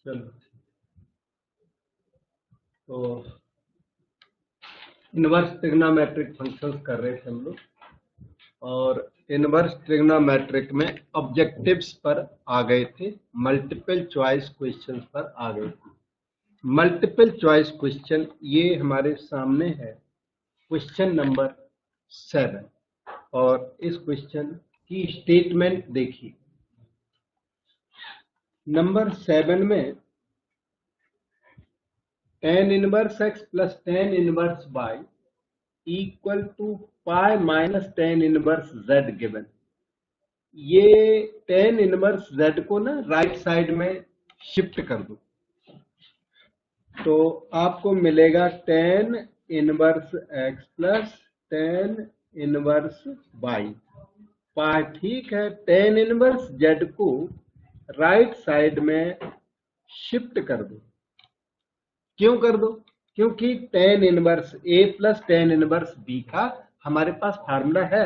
चलो, तो inverse trigonometric functions कर रहे थे हम लोग, और इनवर्स ट्रिग्नोमेट्रिक में ऑब्जेक्टिव्स पर आ गए थे, मल्टीपल चॉइस क्वेश्चंस पर आ गए थे। मल्टीपल चॉइस क्वेश्चन ये हमारे सामने है, क्वेश्चन नंबर 7, और इस क्वेश्चन की स्टेटमेंट देखिए। नंबर 7 में tan inverse x plus tan inverse y equal to pi minus tan inverse z given. ये tan इनवर्स z को ना राइट साइड में शिफ्ट कर दो, तो आपको मिलेगा tan inverse x plus tan inverse y पाई। ठीक है, tan इनवर्स z को राइट साइड में शिफ्ट कर दो। क्यों कर दो? क्योंकि tan inverse a plus tan inverse b का हमारे पास फार्मूला है,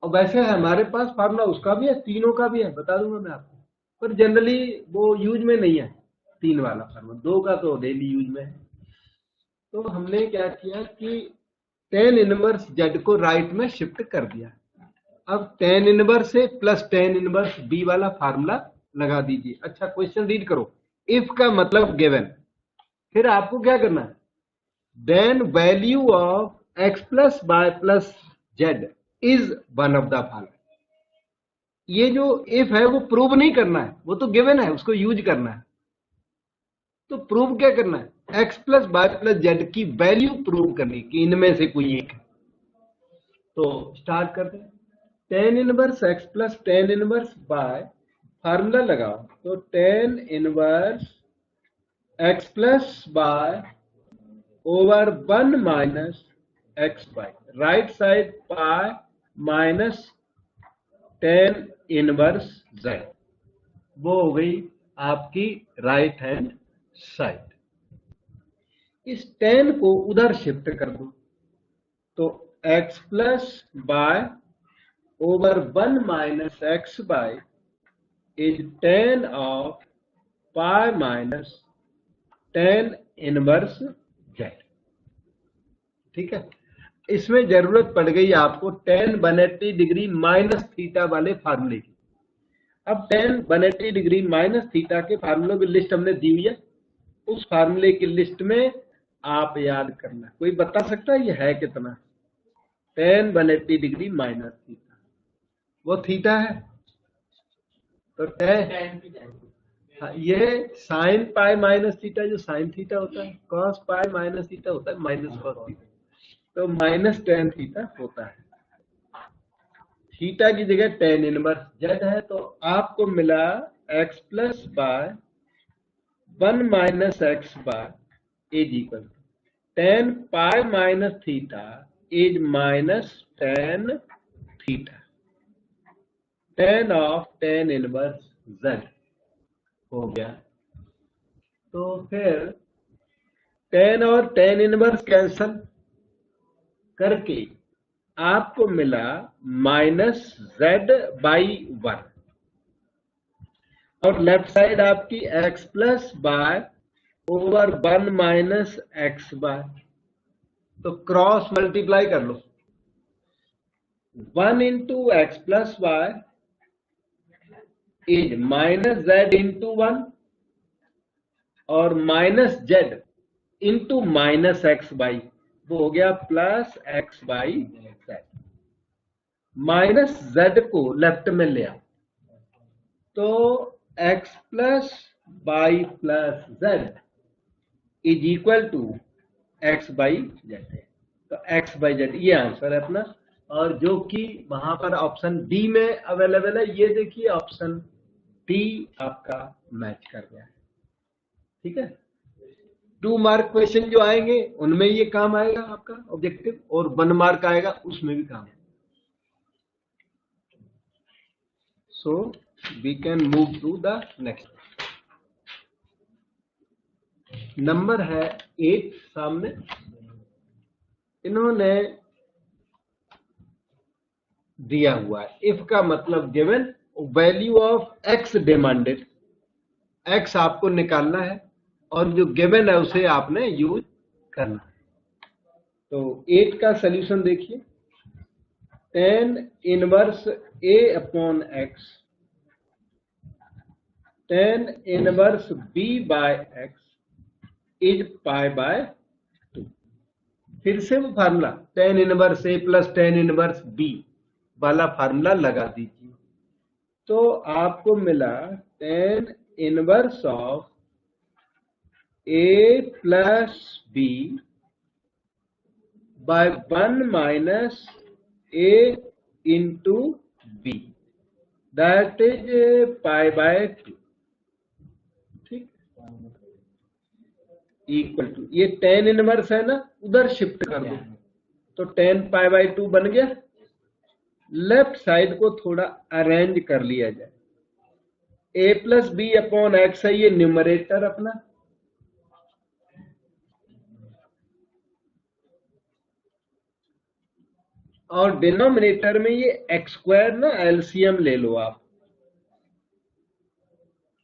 और वैसे हमारे पास फार्मूला उसका भी है, तीनों का भी है, बता दूंगा मैं आपको, पर जनरली वो यूज में नहीं है। 3 वाला फार्मूला, 2 का तो डेली यूज में है। तो हमने क्या किया कि tan इनवर्स z को राइट में शिफ्ट कर दिया। अब tan inverse a plus tan inverse b वाला फार्मूला लगा दीजिए। अच्छा, क्वेश्चन रीड करो। इफ का मतलब गिवन, फिर आपको क्या करना है, then value of x plus Y plus Z is one of the following. ये जो इफ है वो प्रूव नहीं करना है, वो तो गिवन है, उसको यूज करना है। तो प्रूव क्या करना है, x plus Y plus Z की वैल्यू प्रूव करनी कि इनमें से कोई एक है। तो स्टार्ट करते हैं। tan inverse x plus tan inverse y formula लगाओ, तो tan inverse x plus y over 1 minus x by right side pi minus tan inverse z, वो हो गई आपकी राइट हैंड साइड। इस tan को उधर शिफ्ट कर दो, तो x plus y over 1 minus x by is tan of pi minus tan inverse z। ठीक है, इसमें जरूरत पड़ गई आपको tan 180 डिग्री माइनस थीटा वाले फार्मूले की। अब tan 180 डिग्री माइनस थीटा के फार्मूलों की लिस्ट हमने दी हुई है, उस फार्मूले की लिस्ट में आप याद करना। कोई बता सकता है ये है कितना? tan 180 डिग्री माइनस थीटा, वो थीटा है, तो हाँ, ये साइन पाई माइनस थीटा, जो साइन थीटा होता है, कॉस पाई माइनस थीटा होता है, माइनस कॉस थीटा, तो माइनस tan थीटा होता है। थीटा की जगह tan इनवर्स z है, तो आपको मिला x plus y 1 minus x y is equal tan pi minus theta is minus tan theta, tan of tan inverse z हो गया। तो फिर tan और tan इनवर्स कैंसल करके आपको मिला माइनस z बाई 1, और लेफ्ट साइड आपकी x plus y over 1 minus x y, तो क्रॉस मल्टीप्लाई कर लो। 1 into x plus y is minus z into 1, और minus z into minus x y, वो हो गया plus x y z। Minus z को left में ले आओ, तो x plus y plus z is equal to x y z। तो x बाई z ये आंसर है अपना, और जो कि वहां पर ऑप्शन डी में अवेलेबल है। ये देखिए ऑप्शन डी आपका मैच कर गया है। ठीक है, 2 मार्क क्वेश्चन जो आएंगे उनमें ये काम आएगा आपका ऑब्जेक्टिव, और 1 मार्क आएगा उसमें भी काम है। So we can move to the next. Number है 8 सामने। इन्होंने दिया हुआ है, इफ का मतलब given, value of x demanded x आपको निकालना है और जो गिवन है उसे आपने यूज करना है। तो 8 का सॉल्यूशन देखिए, tan inverse a upon x tan inverse b by x is pi by 2। फिर से वो formula tan inverse a plus tan inverse b वाला फार्मूला लगा दीजिए, तो आपको मिला tan inverse of a plus b by 1 minus a into b, that is pi by 2। ठीक, इक्वल टू ये tan इनवर्स है ना, उधर शिफ्ट कर दो तो tan पाई बाय 2 बन गया। लेफ्ट साइड को थोड़ा अरेंज कर लिया जाए, a plus b upon x है ये न्यूमरेटर अपना, और डिनोमिनेटर में ये एक्स स्क्वायर ना एलसीएम ले लो आप,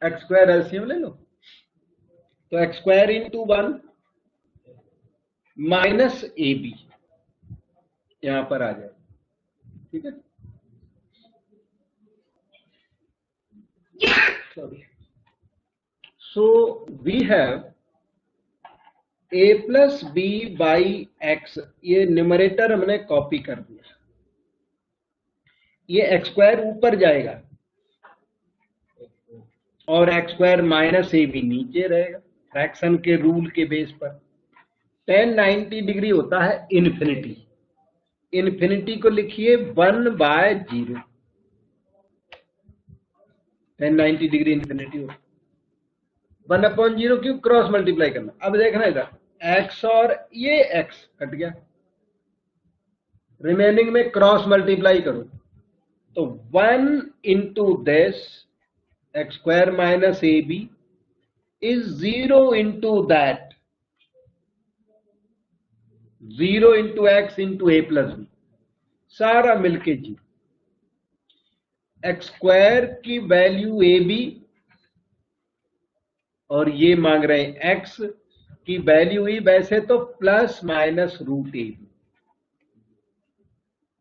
एक्स स्क्वायर एलसीएम ले लो, तो x square into 1 minus a b यहां पर आ जाए। ठीक है, sorry, so we have a plus b by x, ये न्यूमरेटर हमने कॉपी कर दिया, ये एक्स स्क्वायर ऊपर जाएगा और x square minus a b नीचे रहेगा फ्रैक्शन के रूल के बेस पर। tan 90 डिग्री होता है इन्फिनिटी, इन्फिनिटी को लिखिए 1 बाय 0, tan 90 डिग्री इन्फिनिटी होता 1 अपॉन 0, क्यों क्रॉस मल्टीप्लाई करना। अब देखना इधर x और ये x कट गया, रिमेनिंग में क्रॉस मल्टीप्लाई करो तो 1 into this x square minus a b is 0 into that, 0 into x into a plus b, सारा मिलके जी। एक्स स्क्वायर की वैल्यू ए बी और ये मांग रहे हैं x की वैल्यू ही, वैसे तो plus minus root a b,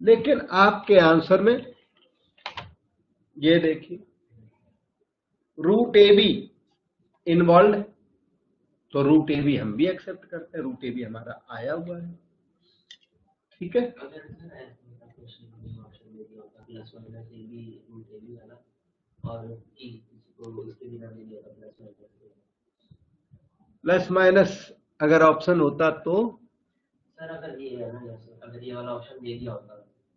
लेकिन आपके आंसर में ये देखिए रूट ए बी इन्वॉल्व है, तो रूट ए बी हम भी एक्सेप्ट करते हैं, रूट ए बी हमारा आया हुआ है। ठीक है, प्लस माइनस अगर ऑप्शन होता तो सर, अगर ये है ना, जैसे अगर ये वाला ऑप्शन दे दिया होता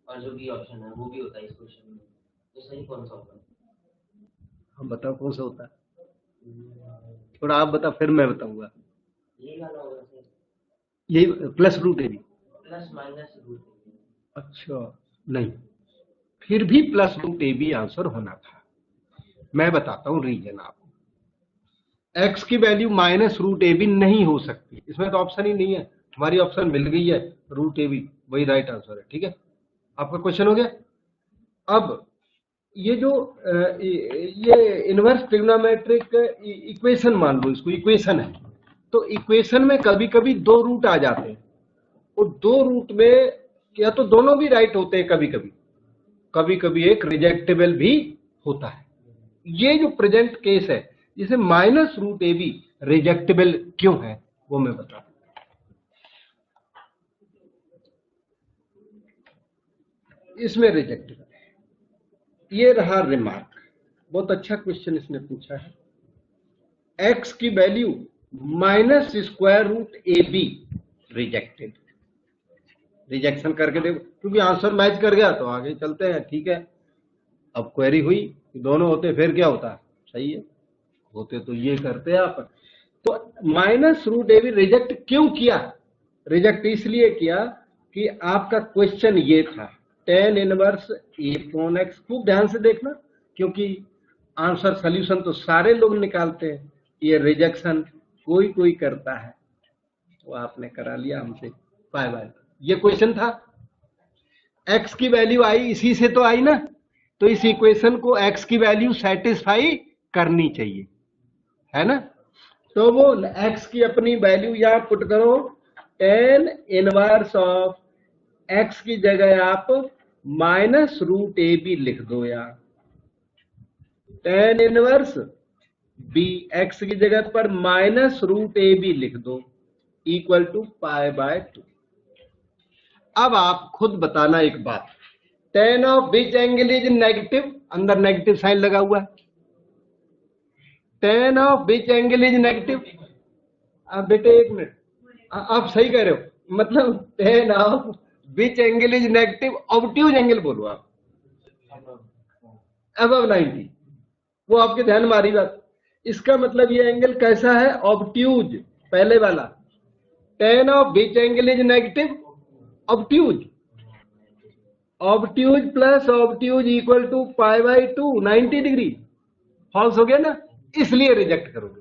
और जो बी ऑप्शन है वो भी होता है इस क्वेश्चन में, तो सही कौन सा होता? हम बताओ कौन सा होता है, थोड़ा आप बताओ फिर मैं बताऊंगा। यही वाला होगा सर, यही plus root a b, plus minus root. अच्छा नहीं, फिर भी plus root a b answer होना था। मैं बताता हूं रीजन आपको, x की value minus root a b नहीं हो सकती, इसमें तो ऑप्शन ही नहीं है, हमारी ऑप्शन मिल गई है रूट ए बी, वही राइट आंसर है। ठीक है, आपका क्वेश्चन हो गया। अब ये जो ये इनवर्स ट्रिग्नोमेट्रिक इक्वेशन मान लो, इसको इक्वेशन है, तो इक्वेशन में कभी कभी दो रूट आ जाते हैं, और दो रूट में या तो दोनों भी राइट होते हैं, कभी कभी कभी कभी एक रिजेक्टेबल भी होता है। ये जो प्रेजेंट केस है जिसे माइनस रूट ए बी रिजेक्टेबल क्यों है वो मैं बता दूं। इसमें रिजेक्टेबल है, ये रहा रिमार्क, बहुत अच्छा क्वेश्चन इसने पूछा है। एक्स की value minus square root a b rejected, rejection करके देखो, क्योंकि आंसर मैच कर गया तो आगे चलते हैं। ठीक है, अब क्वेरी हुई कि दोनों होते फिर क्या होता, सही है, होते तो ये करते आप। तो minus root a b reject क्यों किया, रिजेक्ट इसलिए किया कि आपका क्वेश्चन ये था tan इनवर्स ए अपॉन एक्स, खूब ध्यान से देखना क्योंकि आंसर सॉल्यूशन तो सारे लोग निकालते हैं, ये रिजेक्शन कोई कोई करता है, तो आपने करा लिया हमसे बाय बाय। ये क्वेश्चन था, x की वैल्यू आई इसी से तो आई ना, तो इस इक्वेशन को x की वैल्यू सेटिस्फाई करनी चाहिए, है ना। तो वो x की अपनी वैल्यू यहाँ पुट करो, tan इनवर्स ऑफ x की जगह आप -√AB लिख दो यार, tan इनवर्स b x की जगह पर -√AB लिख दो इक्वल टू π/2। अब आप खुद बताना एक बात, tan of which angle is negative, अंदर नेगेटिव साइन लगा हुआ है, tan of which angle is negative. अब बेटे एक मिनट, आप सही कह रहे हो, मतलब tan of which angle is negative, obtuse angle बोलो आप, अबव 90, वो आपके ध्यान में आ रही बात। इसका मतलब ये एंगल कैसा है, ऑब्ट्यूज, पहले वाला tan of which angle is negative, obtuse, obtuse plus obtuse equal to π/2, 90 degree, false हो गया ना, इसलिए रिजेक्ट करोगे।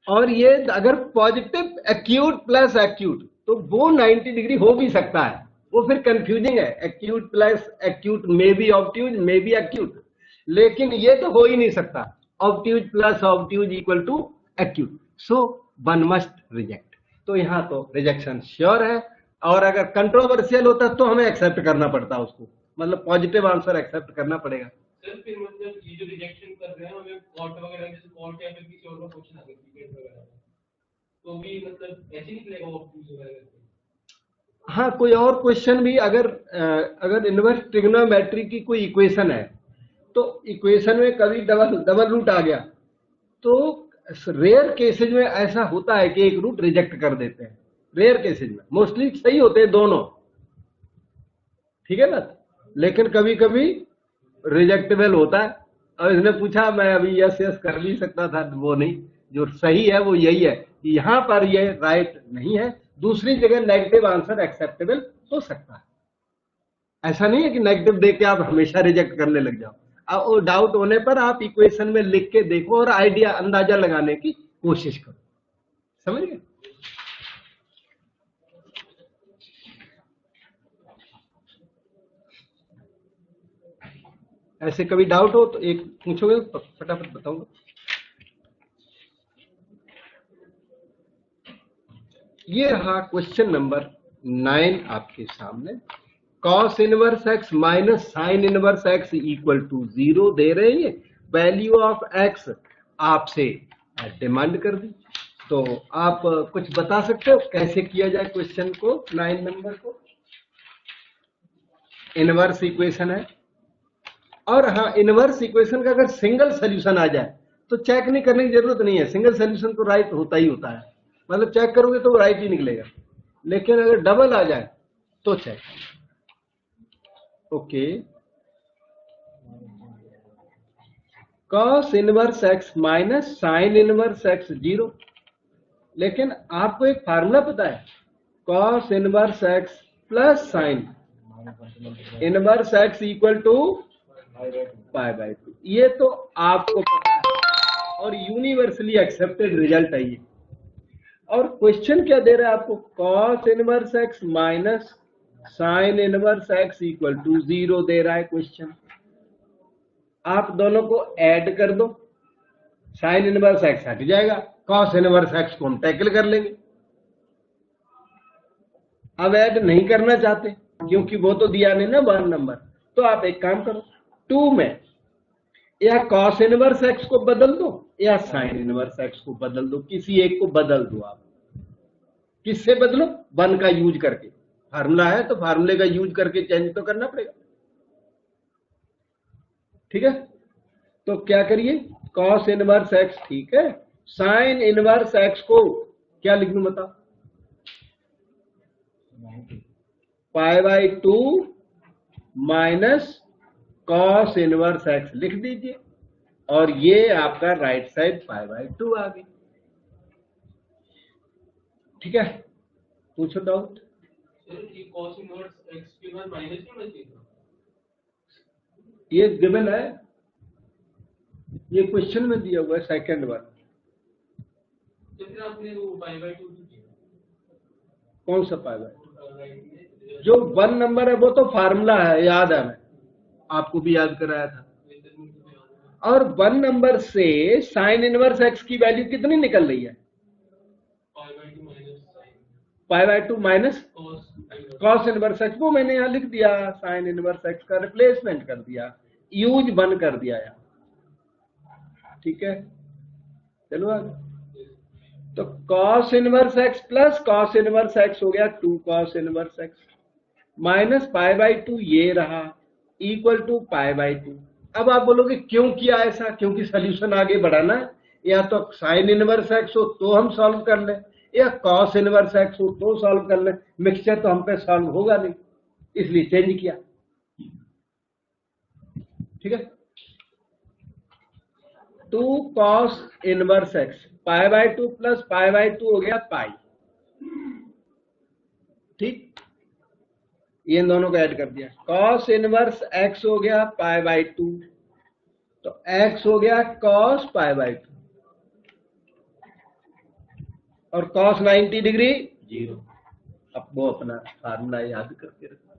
और ये अगर पॉजिटिव एक्यूट प्लस एक्यूट, तो वो 90 डिग्री हो भी सकता है, वो फिर कंफ्यूजिंग है, acute plus acute may be obtuse may be acute, लेकिन ये तो हो ही नहीं सकता, obtuse plus obtuse equal to acute, so one must reject. तो यहाँ तो रिजेक्शन श्योर है, और अगर कंट्रोवर्शियल होता तो हमें एक्सेप्ट करना पड़ता उसको, मतलब पॉजिटिव आंसर एक्सेप्ट करना पड़ेगा। सर फिर मतलब ये जो रिजेक्शन कर रहे हैं हमें कॉट वगैरह, जैसे कॉट या फिर किसी और का क्वेश्चन आ गया क्रिकेट वगैरह, तो भी मतलब ऐसे निकलेगा ऑब्ट्यूज वगैरह। हाँ, कोई और क्वेश्चन भी, अगर इनवर्स ट्रिग्नोमेट्री की कोई इक्वेशन है, तो इक्वेशन में कभी डबल रूट आ गया, तो रेयर केसेज में ऐसा होता है कि एक रूट रिजेक्ट कर देते हैं, रेयर केसेज में, मोस्टली सही होते हैं दोनों, ठीक है ना, लेकिन कभी कभी रिजेक्टेबल होता है। और इसने पूछा, मैं अभी यस यस कर भी सकता था, वो नहीं, जो सही है वो यही है, यहां पर ये राइट नहीं है, दूसरी जगह नेगेटिव आंसर एक्सेप्टेबल हो सकता है। ऐसा नहीं है कि नेगेटिव देके आप हमेशा रिजेक्ट करने लग जाओ, और डाउट होने पर आप इक्वेशन में लिख के देखो और आइडिया, अंदाजा लगाने की कोशिश करो, समझ गए। ऐसे कभी डाउट हो तो एक पूछोगे, फटाफट बताऊंगा। ये रहा क्वेश्चन नंबर 9 आपके सामने, cos inverse x minus sine inverse x equal to 0 दे रहे हैं, वैल्यू ऑफ x आपसे डिमांड कर दी। तो आप कुछ बता सकते हो कैसे किया जाए क्वेश्चन को, 9 नंबर को, इनवर्स इक्वेशन है। और हाँ, इनवर्स इक्वेशन का अगर सिंगल सोल्यूशन आ जाए तो चेक नहीं करने की जरूरत नहीं है, सिंगल सोल्यूशन तो राइट होता ही होता है, मतलब चेक करोगे तो राइट ही निकलेगा, लेकिन अगर डबल आ जाए तो check. Okay, cos inverse x minus sine inverse x 0, लेकिन आपको एक फार्मूला पता है, cos inverse x plus sine inverse x equal to π/2, ये तो आपको पता है और यूनिवर्सली एक्सेप्टेड रिजल्ट है ये। और क्वेश्चन क्या दे रहा है आपको, cos inverse x minus sine inverse x equal to 0 दे रहा है क्वेश्चन। आप दोनों को ऐड कर दो, साइन इनवर्स x हट जाएगा, cos इनवर्स x को हम टैकल कर लेंगे। अब ऐड नहीं करना चाहते क्योंकि वो तो दिया नहीं ना 1 नंबर, तो आप एक काम करो, 2 में या cos इनवर्स x को बदल दो या साइन इनवर्स x को बदल दो, किसी एक को बदल दो। आप किससे बदलो, 1 का यूज करके, फार्मूला है तो फार्मूले का यूज करके चेंज तो करना पड़ेगा, ठीक है। तो क्या करिए, cos इनवर्स x, ठीक है, साइन इनवर्स x को क्या लिख दूं बताओ, π/2 माइनस cos इनवर्स x लिख दीजिए, और ये आपका राइट साइड π/2 आ गई, ठीक है। पूछो डाउट। cos इनवर्स x के बाद माइनस क्यों होना चाहिए, ये गिवन है, ये क्वेश्चन में दिया हुआ है, सेकंड वन। तो फिर आपने वो π/2 किया, कौन सा π/2? जो 1 नंबर है वो तो फार्मूला है, याद है, मैं आपको भी याद कराया था। और 1 नंबर से साइन इनवर्स एक्स की वैल्यू कितनी निकल रही है? पाई by 2 minus cos inverse x, वो मैंने यहाँ लिख दिया, साइन इनवर्स एक्स का रिप्लेसमेंट कर दिया, यूज बंद कर दिया यार। ठीक है, चलो आगे। तो cos inverse x plus cos inverse x हो गया 2 cos inverse x minus pi by 2 ये रहा इक्वल टू पाई बाय 2। अब आप बोलोगे क्यों किया ऐसा? क्योंकि सोल्यूशन आगे बढ़ाना है, या तो साइन इनवर्स एक्स हो तो हम सॉल्व कर लें, या कॉस इनवर्स एक्स हो तो सॉल्व कर लें। मिक्सचर तो हम पे सॉल्व होगा नहीं, इसलिए चेंज किया। ठीक है, 2 cos inverse x pi by 2 plus pi by 2 हो गया पाई। ठीक, ये इन दोनों को ऐड कर दिया। कॉस इनवर्स एक्स हो गया पाई बाय 2, तो एक्स हो गया कॉस पाई बाय 2 और कॉस 90 डिग्री 0। अब वो अपना फार्मूला याद करके रखना,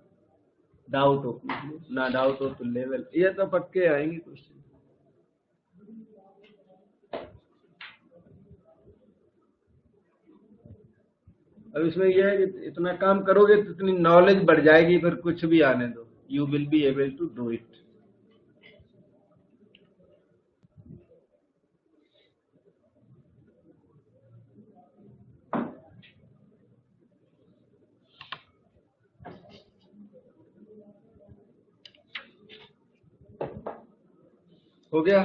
डाउट हो ना डाउट हो तो लेवल, ये तो पक्के आएंगे क्वेश्चन। अब इसमें यह है कि इतना काम करोगे तो इतनी नॉलेज बढ़ जाएगी, फिर कुछ भी आने दो, you will be able to do it. हो गया?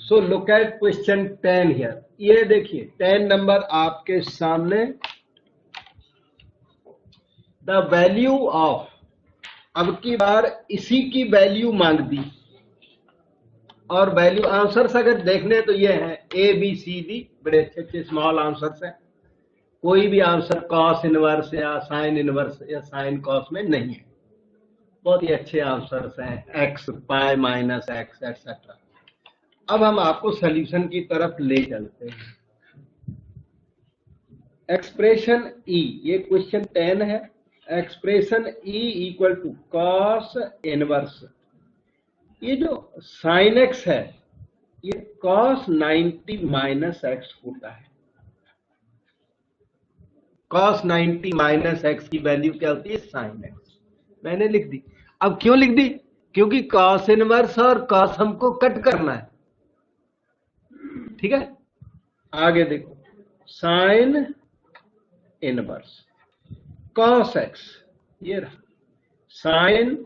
So look at question 10 here. ये देखिए 10 नंबर आपके सामने, द वैल्यू ऑफ, अब की बार इसी की वैल्यू मांग दी, और वैल्यू आंसर्स अगर देखने तो ये है ए बी सी डी, बड़े अच्छे अच्छे स्मॉल आंसर्स हैं। कोई भी आंसर कॉस इनवर्स या साइन इनवर्स या साइन कॉस में नहीं है, बहुत ही अच्छे आंसर्स हैं, x pi minus x etcetera. अब हम आपको सॉल्यूशन की तरफ ले चलते हैं। एक्सप्रेशन ई, ये क्वेश्चन 10 है। Expression e equal to cos inverse, ये जो साइन एक्स है ये कॉस 90 माइनस एक्स होता है। कॉस 90 माइनस एक्स की वैल्यू क्या होती है? Sine x. मैंने लिख दी। अब क्यों लिख दी? क्योंकि कॉस इनवर्स और कॉस हमको कट करना है। ठीक है, आगे देखो, साइन इनवर्स कॉस एक्स, ये रहा sine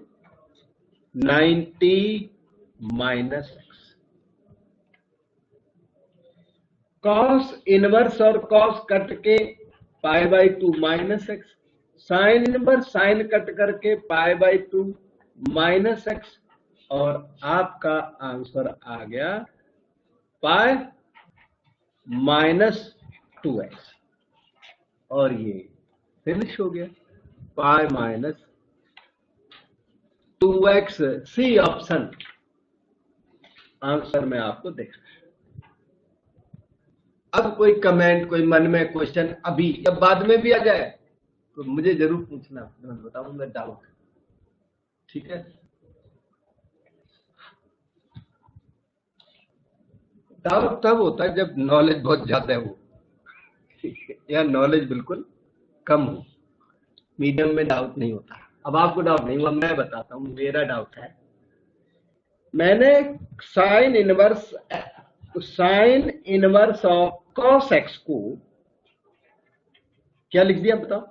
90 minus x. Cos inverse और कॉस कट के pi by 2 minus x, sine inverse sine cut करके पाई बाय 2 माइनस एक्स, और आपका आंसर आ गया पाई माइनस 2x, और ये फिनिश हो गया, pi minus 2x। C option answer में आपको देखना है। अब कोई कमेंट, कोई मन में क्वेश्चन अभी या बाद में भी आ जाए तो मुझे जरूर पूछना, मैं बताऊंगा डाउट। ठीक है, डाउट तब होता है जब नॉलेज बहुत ज्यादा हो या नॉलेज बिल्कुल कम हो। मीडियम में डाउट नहीं होता। अब आपको डाउट नहीं हुआ, मैं बताता हूं, मेरा डाउट है। मैंने sine inverse of cos x को क्या लिख दिया बताओ?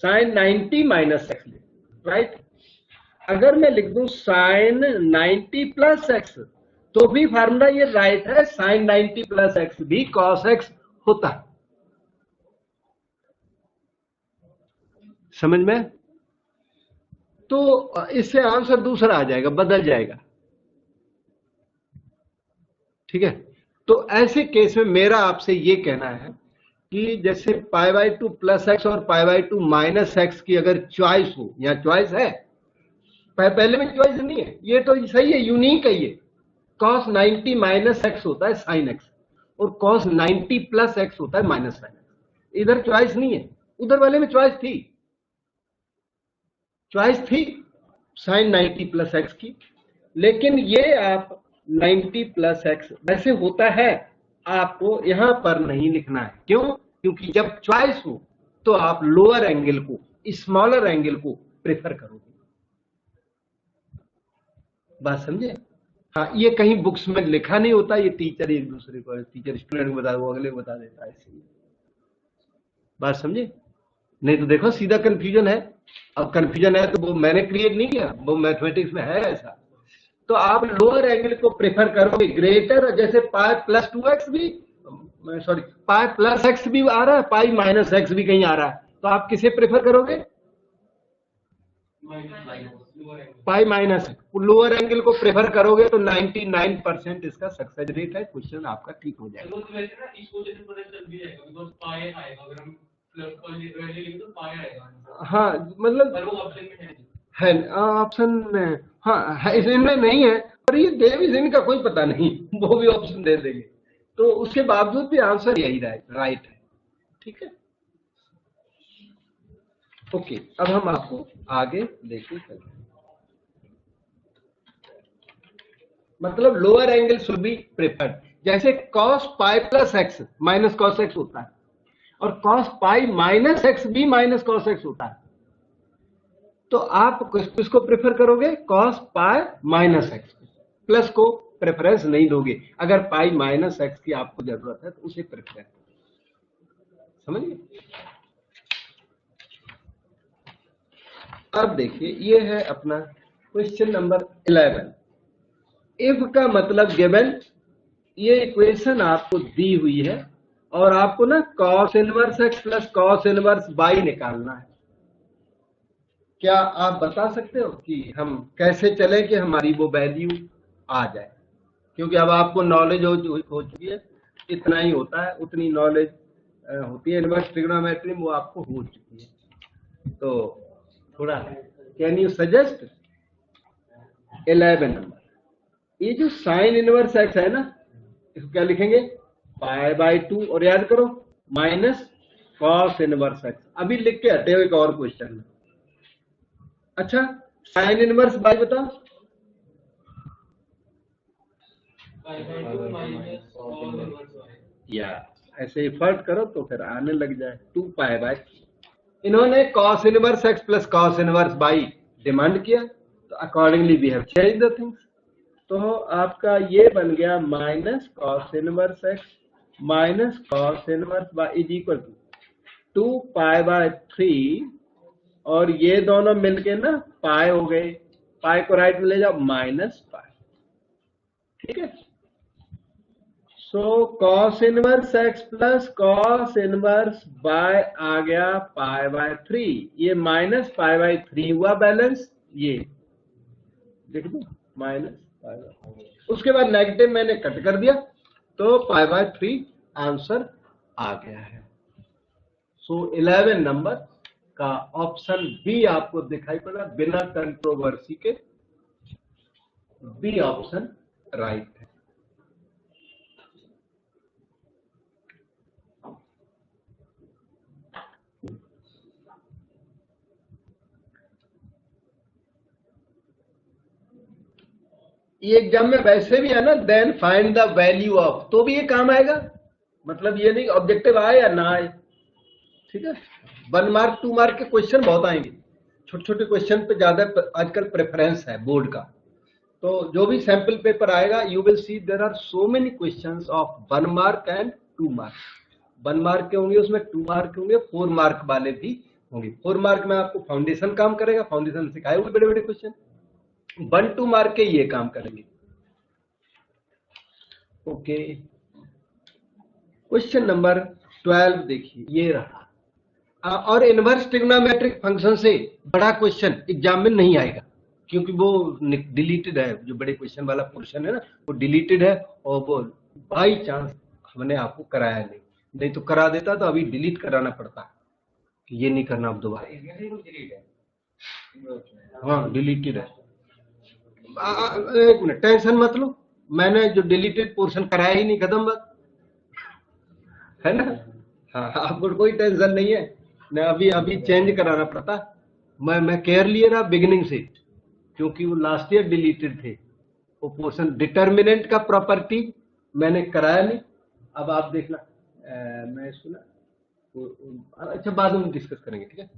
Sine 90 minus x, right. अगर मैं लिख दूं साइन 90 प्लस एक्स तो भी फार्मूला ये राइट है, साइन 90 प्लस एक्स भी कॉस एक्स होता है। समझ में? तो इससे आंसर दूसरा आ जाएगा, बदल जाएगा। ठीक है, तो ऐसे केस में मेरा आपसे ये कहना है कि जैसे पाई बाय 2 प्लस एक्स और पाई बाय 2 माइनस एक्स की अगर चॉइस हो, या चॉइस है, पहले में चॉइस नहीं है, ये तो सही है, यूनिक है ये। कॉस 90 माइनस एक्स होता है साइन एक्स, और cos 90 प्लस x होता है माइनस साइन x। इधर चॉइस नहीं है, उधर वाले में चॉइस थी साइन 90 प्लस एक्स की, लेकिन ये आप 90 प्लस एक्स वैसे होता है, आपको यहां पर नहीं लिखना है। क्यों? क्योंकि जब चॉइस हो तो आप लोअर एंगल को, स्मॉलर एंगल को प्रेफर करोगे। बात समझे? हाँ, ये कहीं बुक्स में लिखा नहीं होता, ये टीचर एक दूसरे को, टीचर स्टूडेंट को बता, वो अगले को बता देता है, ऐसे ही। बात समझे? नहीं तो देखो सीधा कंफ्यूजन है। अब कंफ्यूजन है तो वो मैंने क्रिएट नहीं किया, वो मैथमेटिक्स में है ऐसा। तो आप लोअर एंगल को प्रेफर करोगे ग्रेटर, जैसे पाई प्लस 2x भी, सॉरी पाई प्लस x भी आ रहा है, पाई माइनस x भी कहीं आ रहा है, तो आप किसे प्रेफर करोगे? पाई माइनस लोअर एंगल को प्रेफर करोगे तो 99% इसका सक्सेस रेट है, क्वेश्चन आपका ठीक हो जाएगा। तो वैसे ना इस वजह से पता चल भी जाएगा, बिकॉज़ पाई आएगा, अगर हम प्लस का वैल्यू लिखें तो पाई आएगा। हाँ मतलब पर वो ऑप्शन में है ऑप्शन में, हाँ है, इनमें नहीं है, पर ये दे भी इनका कोई पता नहीं, वो भी ऑप्शन दे देंगे, तो उसके बावजूद भी आंसर यही राइट है। ठीक है, ओके। अब हम आपको आगे लेके चलते हैं। मतलब lower angle should be preferred, जैसे cos pi plus x minus cos x होता है, और cos पाई माइनस एक्स भी माइनस कॉस एक्स होता है, तो आप किसको प्रेफर करोगे? cos pi minus x, plus को प्रेफरेंस नहीं दोगे। अगर पाई माइनस एक्स की आपको जरूरत है तो उसे प्रेफर, समझिए? अब देखिए, ये है अपना क्वेश्चन नंबर 11। इफ का मतलब गिवन, ये इक्वेशन आपको दी हुई है और आपको ना cos inverse x plus cos inverse y निकालना है। क्या आप बता सकते हो कि हम कैसे चले कि हमारी वो वैल्यू आ जाए? क्योंकि अब आपको नॉलेज हो चुकी है, इतना ही होता है, उतनी नॉलेज होती है इनवर्स ट्रिग्नोमेट्री में, वो आपको हो चुकी है। तो थोड़ा कैन यू सजेस्ट 11 नंबर, ये जो साइन इनवर्स एक्स है ना, इसको क्या लिखेंगे? पाई बाई 2, और याद करो माइनस कॉस इनवर्स एक्स। अभी लिख के हटे हो एक और क्वेश्चन में। अच्छा, साइन इनवर्स बाई बताओ। या ऐसे इफर्ट करो तो फिर आने लग जाए। 2 पाई बाई, इन्होंने cos inverse x plus cos inverse y demand किया, तो accordingly we have change the things. तो आपका ये बन गया minus cos inverse x minus cos inverse y is equal to 2 pi by 3, और ये दोनों मिलके ना पाई हो गए, पाई को राइट में ले जाओ, माइनस पाई। ठीक है, सो cos inverse x plus cos inverse y आ गया पाई बाय 3, ये माइनस पाई बाय 3 हुआ बैलेंस, ये देख दो माइनस पाई बाय, उसके बाद नेगेटिव मैंने कट कर दिया, तो पाई बाय 3 आंसर आ गया है। सो 11 नंबर का ऑप्शन बी आपको दिखाई पड़ा, बिना कंट्रोवर्सी के बी ऑप्शन राइट है। ये एग्जाम में वैसे भी है ना, then find the value of, तो भी ये काम आएगा। मतलब ये नहीं ऑब्जेक्टिव आए या ना आए, ठीक है। 1 मार्क 2 मार्क के क्वेश्चन बहुत आएंगे, छोटे छोटे क्वेश्चन पे ज्यादा आजकल प्रेफरेंस है बोर्ड का। तो जो भी सैंपल पेपर आएगा, you will see there are so many questions of 1 mark and 2 mark. 1 mark के होंगे, उसमें 2 मार्क के होंगे, 4 मार्क वाले भी होंगे। 4 मार्क में आपको फाउंडेशन काम करेगा, फाउंडेशन सिखाए हुए बड़े बड़े क्वेश्चन। 1-2 मार्क के ये काम करेंगे। ओके, क्वेश्चन नंबर 12 देखिए, ये रहा। और इनवर्स ट्रिग्नोमेट्रिक फंक्शन से बड़ा क्वेश्चन एग्जाम में नहीं आएगा, क्योंकि वो डिलीटेड है, जो बड़े क्वेश्चन वाला पोर्शन है ना, वो डिलीटेड है, और वो बाई चांस हमने आपको कराया नहीं तो करा देता, तो अभी डिलीट कराना पड़ता कि ये नहीं करना अब दोबारा। हाँ डिलीटेड है। एक मिनट टेंशन मत लो, मैंने जो डिलीटेड पोर्शन कराया ही नहीं, खत्म बात। है ना। हाँ, आपको कोई टेंशन नहीं है ना, अभी अभी चेंज कराना पड़ता। मैं केयर लिए रहा बिगिनिंग से, क्योंकि वो लास्ट ईयर डिलीटेड थे वो पोर्शन। डिटर्मिनेंट का प्रॉपर्टी मैंने कराया नहीं। अब आप देखना, मैं सुना अच्छा बाद में डिस्कस करेंगे, ठीक है।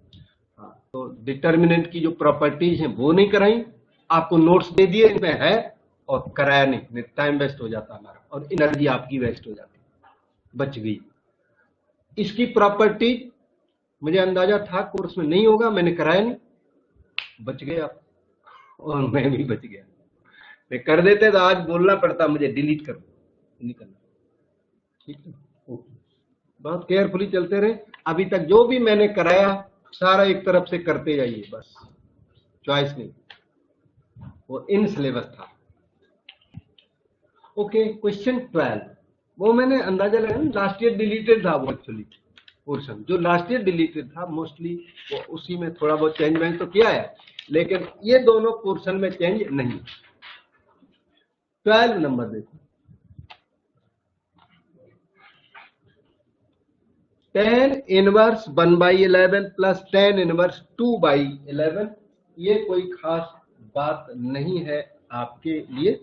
हाँ, तो डिटर्मिनेंट की जो प्रॉपर्टीज हैं वो नहीं कराई, आपको नोट्स दे दिए इनमें है, और कराया नहीं, टाइम वेस्ट हो जाता हमारा और एनर्जी आपकी वेस्ट हो जाती, बच गई। इसकी प्रॉपर्टी मुझे अंदाजा था कोर्स में नहीं होगा, मैंने कराया नहीं, बच गए आप और मैं भी बच गया। मैं कर देते तो आज बोलना पड़ता मुझे डिलीट करो, नहीं करना, ठीक है। ओके, बहुत केयरफुली चलते रहे। अभी तक जो भी मैंने कराया सारा एक तरफ से करते जाइए, बस चॉइस नहीं, वो इन सिलेबस था। ओके, क्वेश्चन 12 वो मैंने अंदाजा लगाया, लास्ट ईयर डिलीटेड था वो एक्चुअली पोर्शन, जो लास्ट ईयर डिलीटेड था मोस्टली वो उसी में थोड़ा बहुत चेंज मैंने तो किया है, लेकिन ये दोनों पोर्शन में चेंज नहीं। 12 नंबर देखो, tan inverse 1/11 plus tan inverse 2/11। ये कोई खास बात नहीं है आपके लिए,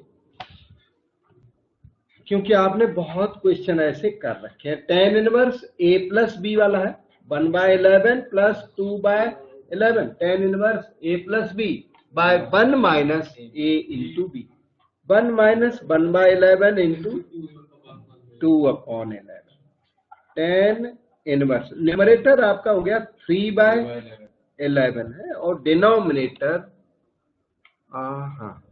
क्योंकि आपने बहुत क्वेश्चन ऐसे कर रखे हैं। tan inverse a plus b वाला है, 1/11 plus 2/11, tan inverse a plus b by 1 minus a into b, 1 minus 1/11 into 2/11। tan inverse numerator आपका हो गया 3/11 है, और डिनोमिनेटर हाँ,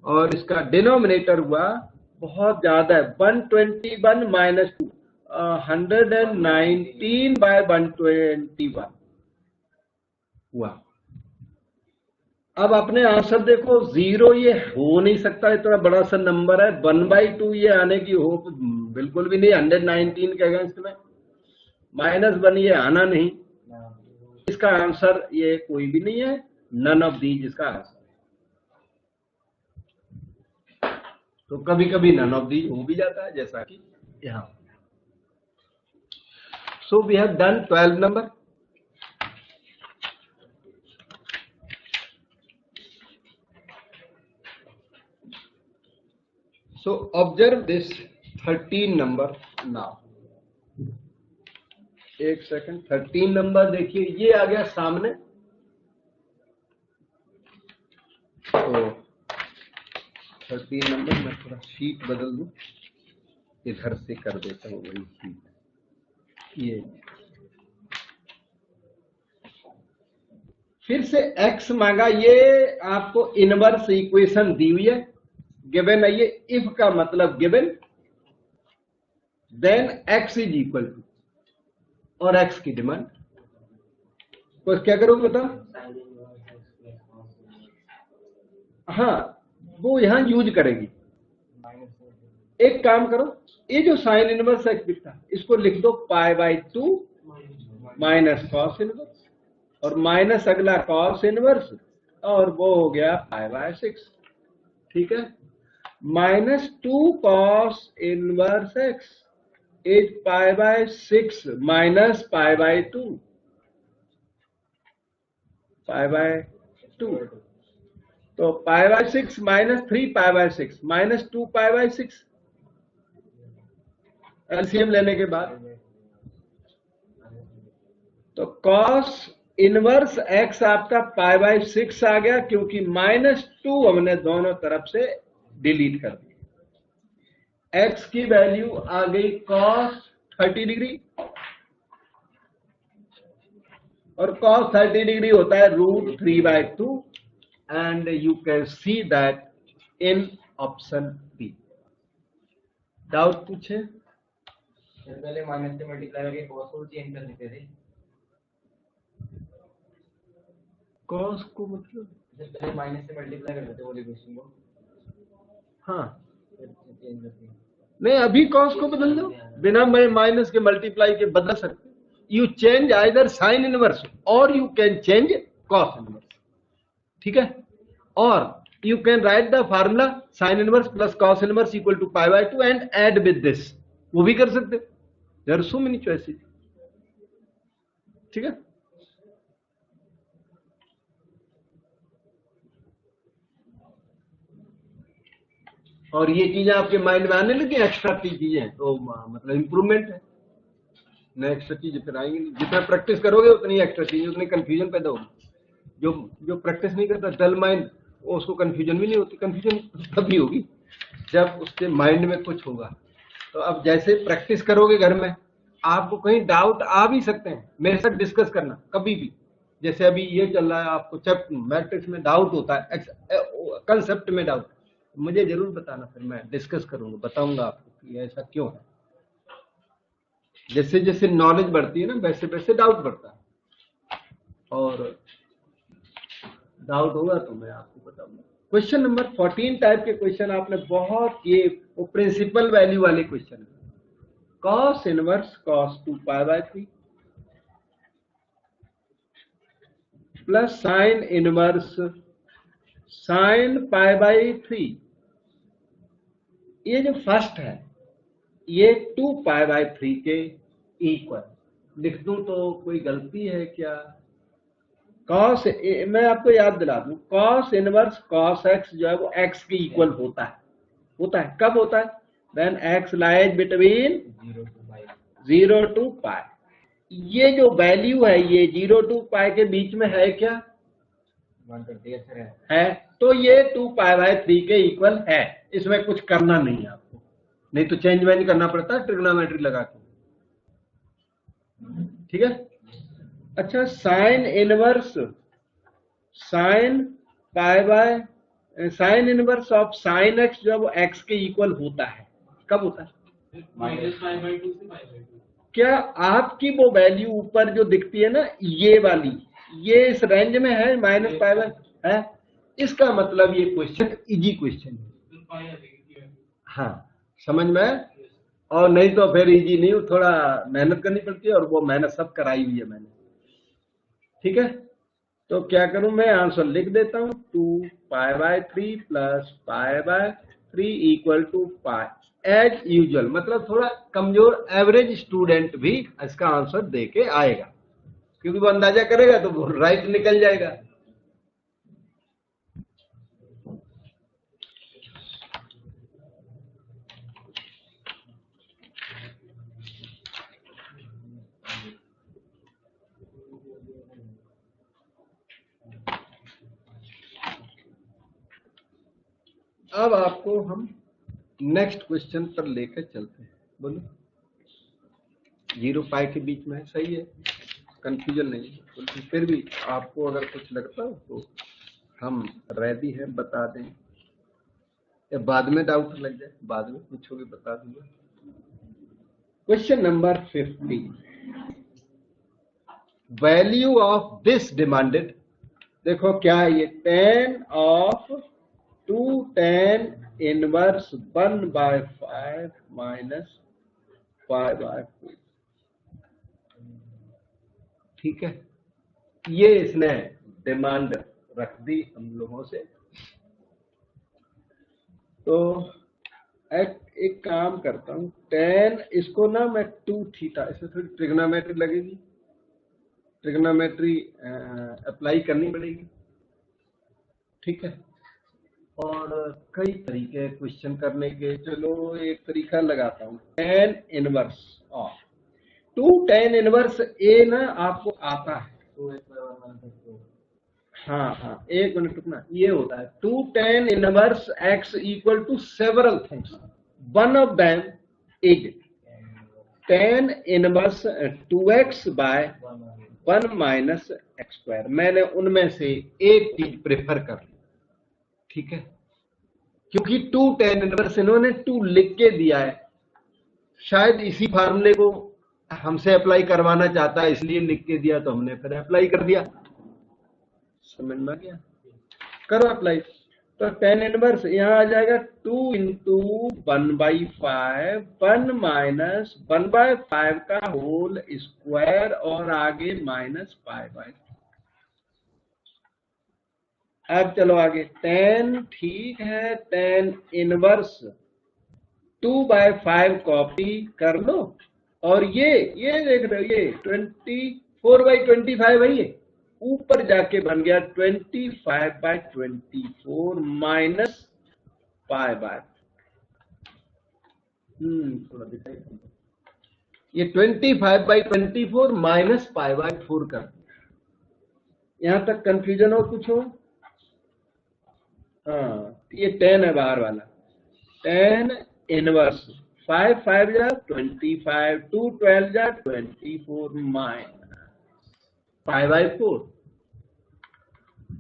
और इसका डिनोमिनेटर हुआ बहुत ज्यादा है, 121 माइनस 2, 119/121 हुआ। अब अपने आंसर देखो, 0 ये हो नहीं सकता, इतना बड़ा सा नंबर है। 1/2 ये आने की होप बिल्कुल भी नहीं, 119 के अगेंस्ट में। -1 ये आना नहीं, इसका आंसर ये कोई भी नहीं है, नन ऑफ दीज इसका आंसर। तो कभी कभी नन ऑफ दीज हो भी जाता है, जैसा कि यहाँ। So we have done 12 number. So observe this 13 number now. एक सेकंड, 13 नंबर देखिए, ये आ गया सामने। तो 13 नंबर मैं थोड़ा शीट बदल दूं, इधर से कर देता हूँ वही शीट। ये फिर से x मांगा, ये आपको इनवर्स इक्वेशन दी हुई है, गिवन है ये। इफ का मतलब given, then x is equal to, और x की डिमांड। तो क्या करोगे बताओ? हाँ, वो यहां यूज करेगी। एक काम करो, ये जो साइन इनवर्स x दिखता इसको लिख दो π/2 माइनस कॉस इनवर्स, और माइनस अगला कॉस इनवर्स, और वो हो गया π/6, ठीक है। -2 cos inverse x is π/6 minus π/2, π/2। तो π/6 minus 3 π/6 minus 2 π/6, एलसीएम लेने के बाद तो cos इनवर्स x आपका π/6 आ गया, क्योंकि -2 हमने दोनों तरफ से डिलीट कर दिया। x की वैल्यू आ गई cos 30 डिग्री, और cos 30 डिग्री होता है √3/2, and you can see that in option B. Doubt पूछे? पहले माइनस से मल्टीप्लाई करके cos को चेंज कर देते थे। cos को मतलब पहले माइनस से मल्टीप्लाई कर देते वो इक्वेशन को। हाँ, नहीं अभी cos को बदल दो, बिना मैं माइनस के मल्टीप्लाई के बदल सकते। You change either sine inverse और you can change cos inverse, ठीक है। और you can write the formula sine inverse plus cos inverse equal to π/2 and add with this, वो भी कर सकते। There are so many choices, ठीक है। और ये चीजें आपके माइंड में आने लगी एक्स्ट्रा चीजें, तो मतलब इम्प्रूवमेंट है। नए एक्स्ट्रा चीजें फिर आएंगी नहीं, जितना प्रैक्टिस करोगे उतनी एक्स्ट्रा चीजें, उतनी कंफ्यूजन पैदा होगी। जो जो प्रैक्टिस नहीं करता, डल माइंड, उसको कंफ्यूजन भी नहीं होती। कंफ्यूजन तभी होगी जब उसके माइंड में कुछ होगा। तो अब जैसे प्रैक्टिस करोगे घर में, आपको कहीं डाउट आ भी सकते हैं, मेरे साथ डिस्कस करना कभी भी। जैसे अभी ये चल रहा है, आपको चैप्टर मैट्रिक्स में डाउट होता है, कंसेप्ट में डाउट, मुझे जरूर बताना, फिर मैं डिस्कस करूंगा, बताऊंगा आपको कि ऐसा क्यों है। जैसे जैसे नॉलेज बढ़ती है ना, वैसे वैसे डाउट बढ़ता है, और डाउट होगा तो मैं आपको बताऊंगा। क्वेश्चन नंबर 14 टाइप के क्वेश्चन आपने बहुत, ये वो प्रिंसिपल वैल्यू वाले question, cos inverse cos 2π/3 plus sine inverse sin π/3। ये जो फर्स्ट है ये 2π/3 के इक्वल लिख दूं तो कोई गलती है क्या? कॉस, मैं आपको याद दिला दूं, कॉस इनवर्स कॉस एक्स जो है वो एक्स के इक्वल होता है। होता है कब होता है? When x lies between 0 to π। ये जो वैल्यू है ये 0 to π के बीच में है क्या? है, तो ये 2π/3 के इक्वल है। इसमें कुछ करना नहीं है आपको, नहीं तो चेंज वेंज करना पड़ता है ट्रिग्नोमेट्री लगा के, ठीक है। अच्छा, sign inverse sign inverse of sine x जो है वो एक्स के इक्वल होता है, कब होता है? -π/2 से π/2। क्या आपकी वो वैल्यू ऊपर जो दिखती है ना, ये वाली, ये इस रेंज में है -π/, है? इसका मतलब ये क्वेश्चन इजी क्वेश्चन है। तो π आ जाएगी। हाँ, समझ में? और नहीं तो फिर इजी नहीं, थोड़ा मेहनत करनी पड़ती है, और वो मेहनत सब कराई हुई है मैंने, ठीक है। तो क्या करूं, मैं आंसर लिख देता हूं, 2π/3 plus π/3 equal to π as usual. मतलब थोड़ा कमजोर एवरेज स्टूडेंट भी इसका आंसर दे के आएगा, क्योंकि वो अंदाजा करेगा तो वो राइट निकल जाएगा। अब आपको हम नेक्स्ट क्वेश्चन पर लेकर चलते हैं। बोलो, 0 π के बीच में है, सही है, कंफ्यूजन नहीं है। तो फिर भी आपको अगर कुछ लगता हो तो हम रेडी हैं, बता दें, या बाद में डाउट लग जाए, बाद में पूछोगे बता दूंगा। Question number 15, value of this demanded. देखो क्या है ये, tan ऑफ 2 tan इनवर्स 1/5 माइनस π/4, ठीक है। ये इसने डिमांड रख दी हम लोगों से। तो एक काम करता हूं, tan इसको ना मैं 2θ, इसमें थोड़ी ट्रिग्नोमेट्री लगेगी, ट्रिग्नोमेट्री अप्लाई करनी पड़ेगी, ठीक है। और कई तरीके हैं क्वेश्चन करने के, चलो एक तरीका लगाता हूँ, tan inverse of 2 tan inverse A ना आपको आता है, हाँ, एक मिनट रुकना, ये होता है 2 tan inverse x equal to several things, one of them is tan inverse 2x by 1 minus x²। मैंने उनमें से एक चीज प्रेफर कर ली, ठीक है, क्योंकि 2 tan इनवर्स इन्होंने 2 लिख के दिया है, शायद इसी फार्मूले को हमसे अप्लाई करवाना चाहता है, इसलिए लिख के दिया, तो हमने फिर अप्लाई कर दिया। समझ में आ गया? करो अप्लाई। तो tan इनवर्स यहाँ आ जाएगा 2 इंटू 1/5, 1 माइनस 1/5 का होल स्क्वायर, और आगे माइनस π/। अब चलो आगे, tan, ठीक है, tan इनवर्स 2/5 कॉपी कर लो, और ये देख रहे हो, ये 24/25 है, ये ऊपर जाके बन गया 25/24 माइनस पाई। थोड़ा दिखाई, ये 25/24 माइनस पाई/4 कर दिया। यहां तक कंफ्यूजन और कुछ हो? हाँ, ये 10 है बाहर वाला, 10 इनवर्स 5 5 जा 25, 2 12 जा 24 माइनस पाई/4।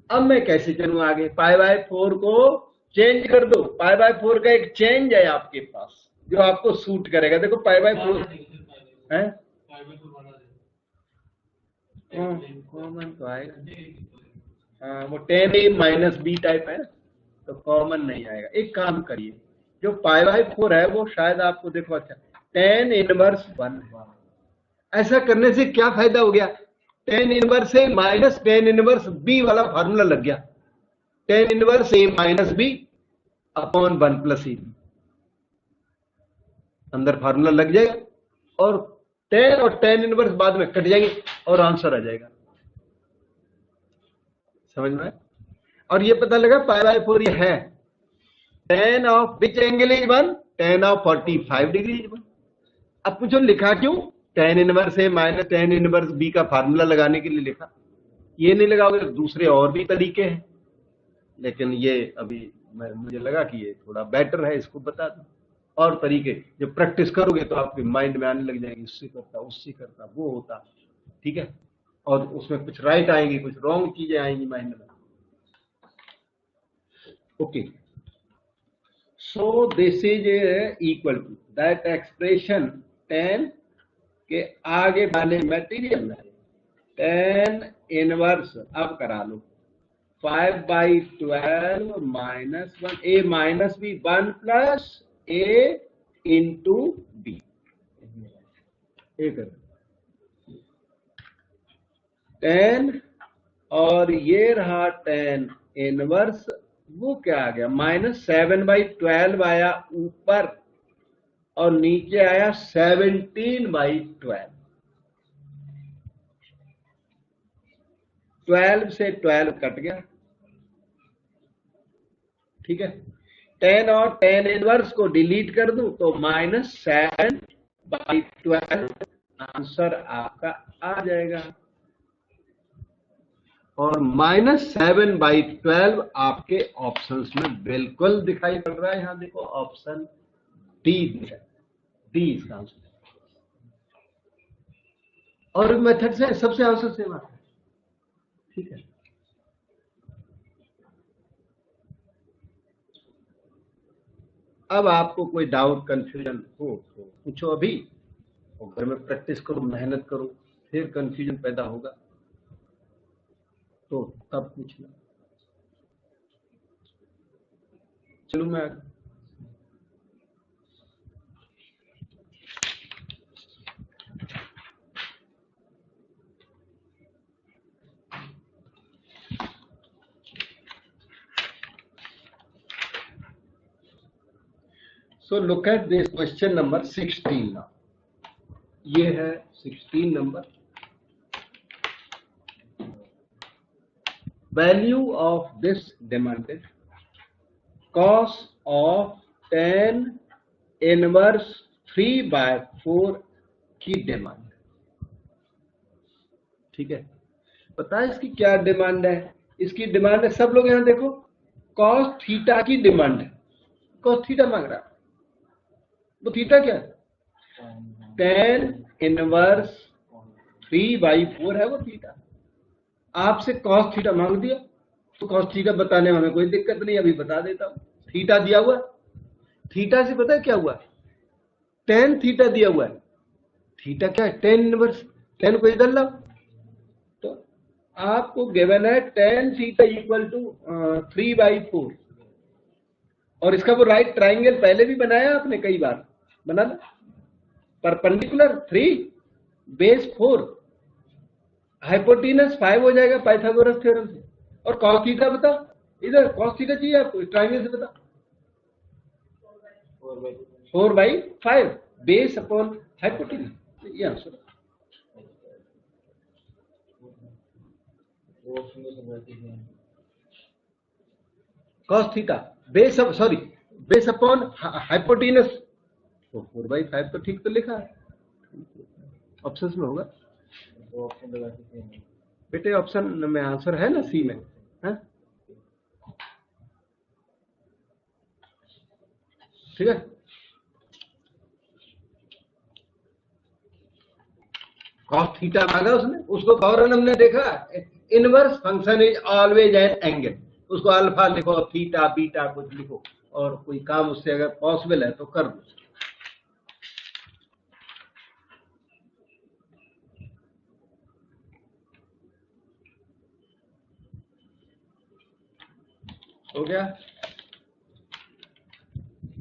अब मैं कैसे चलूं आगे? पाई/4 को चेंज कर दो, पाई/4 का एक चेंज है आपके पास जो आपको सूट करेगा। देखो पाई/4 है, कॉमन तो आएगा। हाँ, वो 10a माइनस बी टाइप है ना, तो कॉमन नहीं आएगा। एक काम करिए, जो पाई/4 है वो शायद आपको देखो, अच्छा 10 इनवर्स 1 है। ऐसा करने से क्या फायदा हो गया? 10 इनवर्स ए माइनस 10 इनवर्स बी वाला फार्मूला लग गया। 10 इनवर्स ए माइनस बी अपॉन 1 प्लस ए, अंदर फार्मूला लग जाएगा और 10 और 10 इनवर्स बाद में कट जाएंगे और आंसर आ जाएगा। समझ में? और ये पता लगा पाई/4 ये है 10 of which angle is 1, 10 of 45 degree is 1। अब पूछो लिखा क्यों? 10 इनवर्स ए माइनस 10 इनवर्स बी का फार्मूला लगाने के लिए लिखा। ये नहीं लगाओगे तो दूसरे और भी तरीके हैं, लेकिन ये अभी मुझे लगा कि ये थोड़ा बेटर है, इसको बता दूं। और तरीके जो प्रैक्टिस करोगे तो आपके माइंड में आने लग जाएंगे, इससे करता उससे करता वो होता, ठीक है। और उसमें कुछ राइट आएंगी, कुछ रॉन्ग चीजें आएंगी माइंड में। Okay, so this is equal to that expression 10 के आगे वाले मटेरियल में 10 इनवर्स अब करा लो 5/12 माइनस 1 ए माइनस बी 1 प्लस ए इंटू बी। ए कर 10 और ये रहा 10 इनवर्स, वो क्या आ गया? माइनस 7/12 आया ऊपर और नीचे आया 17/12। 12 से 12 कट गया, ठीक है। 10 और 10 इनवर्स को डिलीट कर दूं तो माइनस 7/12 आंसर आपका आ जाएगा। और माइनस 7/12 आपके ऑप्शंस में बिल्कुल दिखाई पड़ रहा है। यहां देखो ऑप्शन डी है, डी इसका आंसर। और मेथड से सबसे आंसर सेम आता है, ठीक है। अब आपको कोई डाउट कंफ्यूजन हो तो पूछो अभी, और घर में प्रैक्टिस करो, मेहनत करो, फिर कंफ्यूजन पैदा होगा तो तब पूछना। चलो मैं आगे। So look at this question number 16 now. ये है 16 number. Value of this demanded cos of tan inverse 3/4 की डिमांड, ठीक है। पता है इसकी क्या डिमांड है? इसकी डिमांड है, सब लोग यहां देखो, cos थीटा की डिमांड है। cos थीटा मांग रहा है, वो थीटा क्या है? tan इनवर्स 3/4 है वो थीटा। आपसे cos थीटा मांग दिया तो cos थीटा बताने में हमें कोई दिक्कत नहीं, अभी बता देता हूं। थीटा दिया हुआ, थीटा से पता है क्या हुआ? tan थीटा दिया हुआ है। थीटा क्या है? tan इनवर्स, tan को इधर लाओ तो आपको गिवन है tan थीटा इक्वल टू 3/4। और इसका वो राइट ट्राइंगल पहले भी बनाया आपने, कई बार बना ना, परपेंडिकुलर 3 बेस 4 हाइपोटेनस 5 हो जाएगा पाइथागोरस थ्योरम से। और cos थीटा बता, इधर cos थीटा चाहिए आपको, ट्राइंगल से बता 4/5 बेस अपॉन हाइपोटेनस। ये answer. cos theta base of sorry base upon hypotenuse, तो 4/5 तो ठीक तो लिखा है, ऑप्शन में होगा बेटे, ऑप्शन में आंसर है ना सी में, है ठीक है। cos थीटा मांगा उसने, उसको फौरन हमने देखा inverse function is always an angle, उसको अल्फा लिखो, थीटा बीटा कुछ लिखो, और कोई काम उससे अगर पॉसिबल है तो कर दो। हो गया।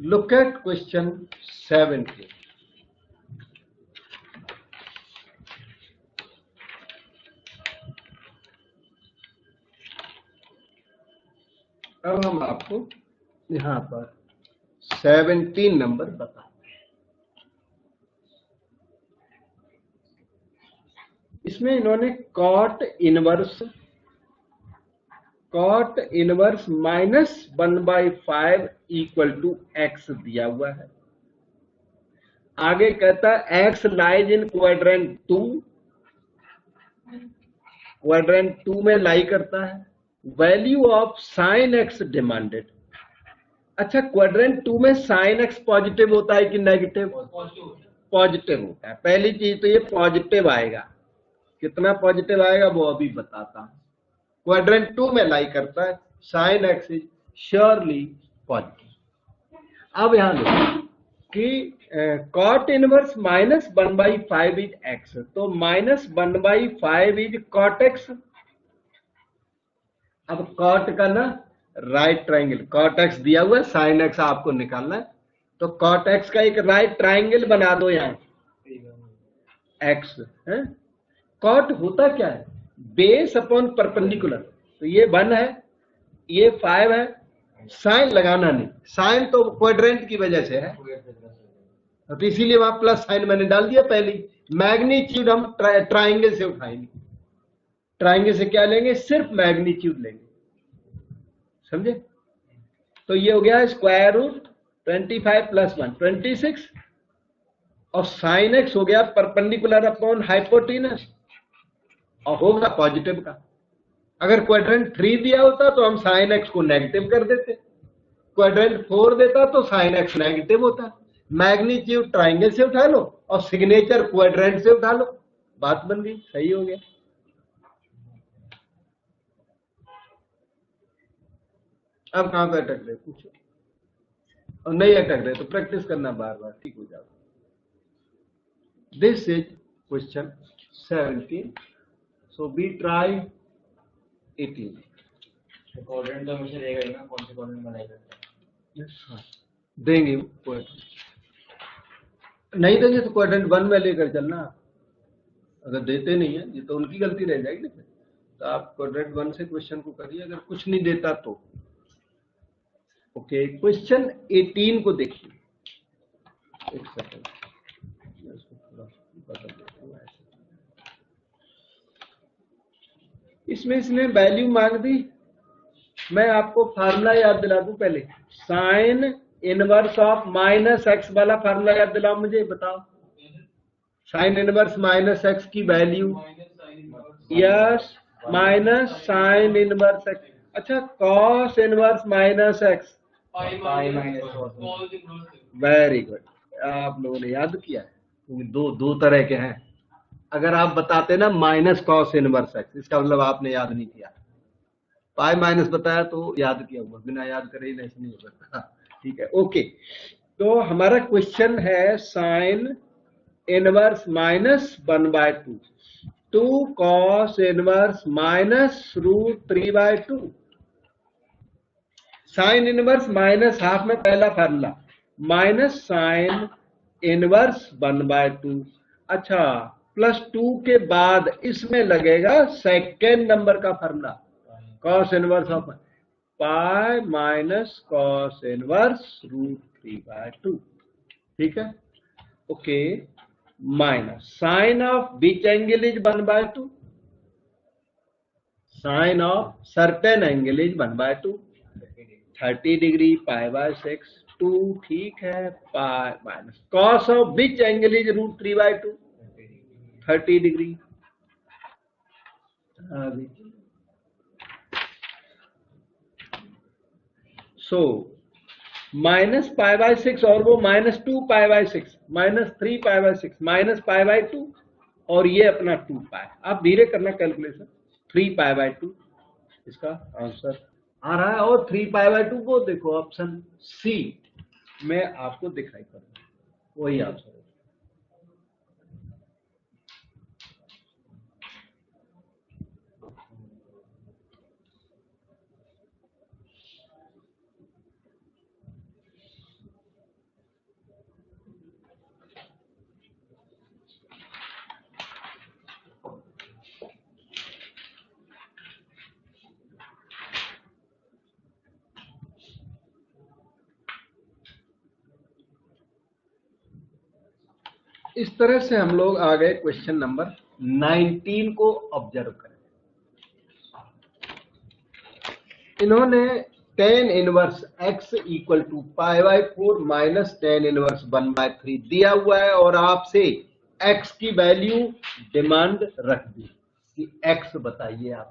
Look at question 17। अब हम आपको यहां पर 17 नंबर बताते हैं। इसमें इन्होंने cot inverse -1/5 equal to x दिया हुआ है। आगे कहता है एक्स लाइज इन क्वाड्रेंट 2 में लाई करता है। Value of sine x demanded. अच्छा, क्वाड्रेंट 2 में साइन एक्स पॉजिटिव होता है कि नेगेटिव? पॉजिटिव होता है। पहली चीज तो ये पॉजिटिव आएगा, कितना पॉजिटिव आएगा वो अभी बताता हूं। क्वाड्रेंट 2 में लाई करता है, sine x is surely positive. अब यहां देखो कि कॉट इनवर्स -1/5 इज एक्स, तो -1/5 इज कॉट एक्स। अब कॉट का ना राइट ट्राइंगल, कॉट एक्स दिया हुआ है, साइन एक्स आपको निकालना है, तो कॉट एक्स का एक राइट ट्राइंगल बना दो यहाँ एक्स है। कॉट होता क्या है? बेस अपॉन परपेंडिकुलर, तो ये 1 है, ये 5 है, साइन लगाना नहीं, साइन तो क्वाड्रेंट की वजह से है, तो इसीलिए वहां प्लस साइन मैंने डाल दिया। पहली मैग्नीट्यूड हम ट्राइंगल से उठाएंगे, ट्राइंगल से क्या लेंगे? सिर्फ मैग्नीट्यूड लेंगे, समझे? तो ये हो गया स्क्वायर रूट 25 + 1 26, और साइन एक्स हो गया परपेंडिकुलर अपॉन हाइपोटेनस, और होगा पॉजिटिव का। अगर क्वाड्रेंट 3 दिया होता तो हम साइन एक्स को नेगेटिव कर देते, क्वाड्रेंट 4 देता तो साइन एक्स नेगेटिव होता। मैग्नीट्यूड ट्राइंगल से उठा लो और सिग्नेचर क्वाड्रेंट से उठा लो, बात बन गई, सही हो गया। अब कहां पे अटक रहे पूछो, और नहीं अटक रहे तो प्रैक्टिस करना बार बार, ठीक हो जाओ। This is question 17, so we try 18। Quadrant तो हमेशा रहेगा ही ना, कौन से क्वाड्रेंट में लाएगा? देंगे नहीं देंगे तो क्वाड्रेंट 1 में लेकर चलना। अगर देते नहीं है ये तो उनकी गलती रह जाएगी, तो आप क्वाड्रेंट 1 से क्वेश्चन को करिए, अगर कुछ नहीं देता तो। ओके, क्वेश्चन 18 को देखिए, एक सेकंड इसको थोड़ा बदल देता हूं ऐसे। इसमें इसने वैल्यू मांग दी, मैं आपको फार्मूला याद दिला दूं पहले। साइन इनवर्स ऑफ -x वाला फार्मूला याद दिलाओ मुझे, बताओ। साइन इनवर्स -x की value, yes, minus sine inverse x। अच्छा, cos inverse -x, very good, आप लोगों ने याद किया है, क्योंकि दो तरह के हैं। अगर आप बताते ना माइनस कॉस इनवर्स x, इसका मतलब आपने याद नहीं किया। पाई माइनस बताया तो याद किया हुआ, बिना याद करे ही नहीं हो सकता, ठीक है। ओके, तो हमारा क्वेश्चन है sine inverse -1/2, 2 cos inverse -√3/2। Sine inverse -½ में पहला फार्मूला माइनस साइन इनवर्स 1/2। अच्छा, +2 के बाद इसमें लगेगा सेकेंड नंबर का formula, cos inverse of pi minus cos inverse √3/2, ठीक है। Okay, minus sine of which angle is 1/2, sine of certain angle is 1/2, 30 degree π/6 2, ठीक है, pi minus cos of which angle is √3/2, 30 degree. So minus π/6 और वो -2 π/6 -3 π/6 -π/2 और ये अपना 2π। आप धीरे करना कैलकुलेशन, 3π/2 इसका आंसर आ रहा है। और 3π/2 को देखो ऑप्शन सी में आपको दिखाई पड़ रहा है, वही आंसर है। इस तरह से हम लोग आ गए क्वेश्चन नंबर 19 को ऑब्जर्व करें। इन्होंने tan inverse x equal to π/4 minus tan inverse 1/3 दिया हुआ है और आपसे x की वैल्यू डिमांड रख दी कि x बताइए आप।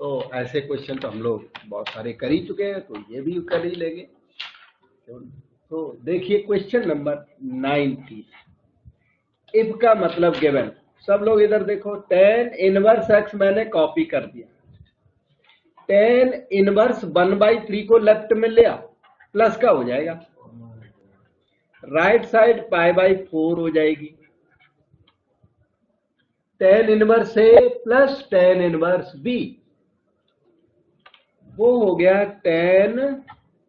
तो ऐसे क्वेश्चन तो हम लोग बहुत सारे कर ही चुके हैं, तो ये भी कर ही लेंगे। तो देखिए क्वेश्चन नंबर 19, इफ का मतलब गिवन। सब लोग इधर देखो, tan इनवर्स x मैंने कॉपी कर दिया, tan इनवर्स 1/3 को लेफ्ट में ले आओ, प्लस का हो जाएगा, राइट साइड π/4 हो जाएगी, tan inverse A plus tan inverse B, वो हो गया tan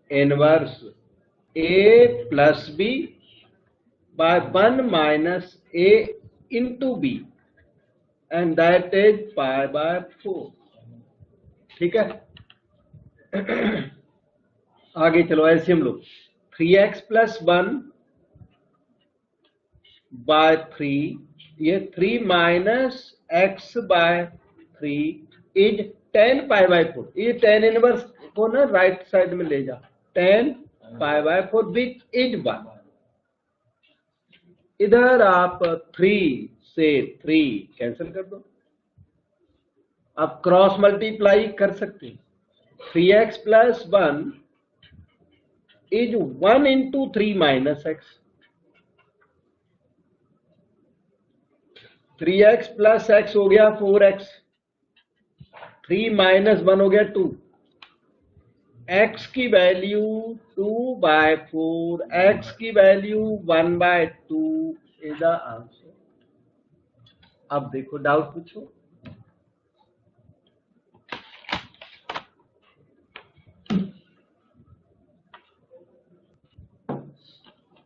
inverse A plus B by 1 minus A into B and that is π/4। ठीक है, आगे चलो ऐसे हम लोग 3x + 1 by 3, ये 3 minus x by 3 is tan π/4। ये tan इनवर्स को ना राइट साइड में ले जा, tan π/4 which is 1। इधर आप 3 से 3 कैंसिल कर दो, आप क्रॉस मल्टीप्लाई कर सकते हैं। 3x + 1 is 1 × 3 - x, 3x + x हो गया 4x, 3 - 1 हो गया 2, x की वैल्यू 2/4, x की वैल्यू 1/2 इज द आंसर। अब देखो डाउट पूछो।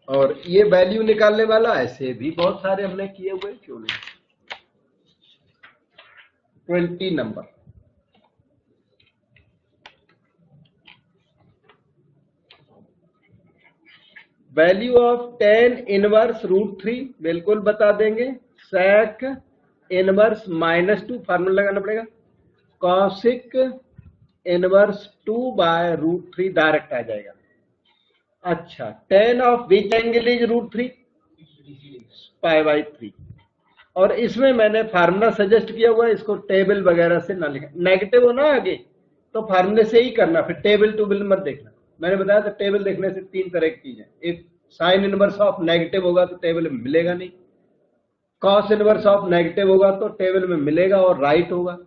और ये वैल्यू निकालने वाला ऐसे भी बहुत सारे हमने किए हुए, क्यों नहीं। 20 number, value of tan inverse √3 बिल्कुल बता देंगे, sec इनवर्स -2 फार्मूला लगाना पड़ेगा, cosic इनवर्स 2/√3 डायरेक्ट आ जाएगा। अच्छा, tan of which angle is √3, π/3। और इसमें मैंने फार्मूला सजेस्ट किया हुआ है, इसको टेबल वगैरह से ना लिखा, नेगेटिव हो ना आगे तो फार्मूले से ही करना, फिर टेबल टूबल मत देखना। मैंने बताया था टेबल देखने से 3 तरह की चीजें, एक साइन इनवर्स ऑफ नेगेटिव होगा तो टेबल में मिलेगा नहीं, कॉस इनवर्स ऑफ नेगेटिव होगा तो टेबल में मिलेगा और राइट होगा,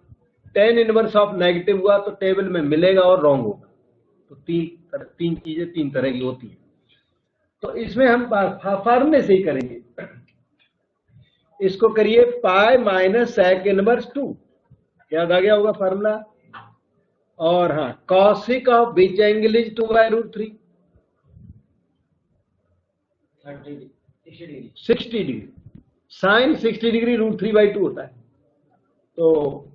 tan इनवर्स ऑफ नेगेटिव हुआ तो टेबल में मिलेगा और रॉन्ग होगा। तो 3 चीजें 3 तरह की होती है। तो इसमें हम फार्मूले से ही करेंगे। इसको करिए पाई माइनस sec इनवर्स 2, याद आ गया होगा फार्मूला। और हाँ, cosic of which angle is 2/√3, 60 degree, sine 60 degree √3/2 होता है। तो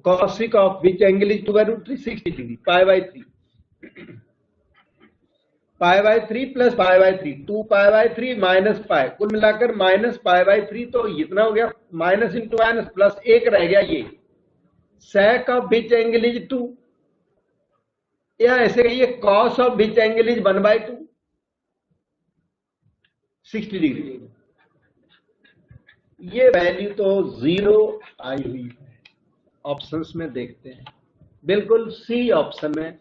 cosic of which angle is 2/√3, 60 degree, π/3। π/3 plus π/3, 2π/3 minus pi, कुल मिलाकर -π/3, तो इतना हो गया, माइनस इंटू माइनस प्लस, एक रह गया ये, sec of which angle is 2, या ऐसे कहिए cos of which angle is 1/2, 60 degree. ये वैल्यू तो 0 आई हुई है, ऑप्शंस में देखते हैं, बिल्कुल सी ऑप्शन में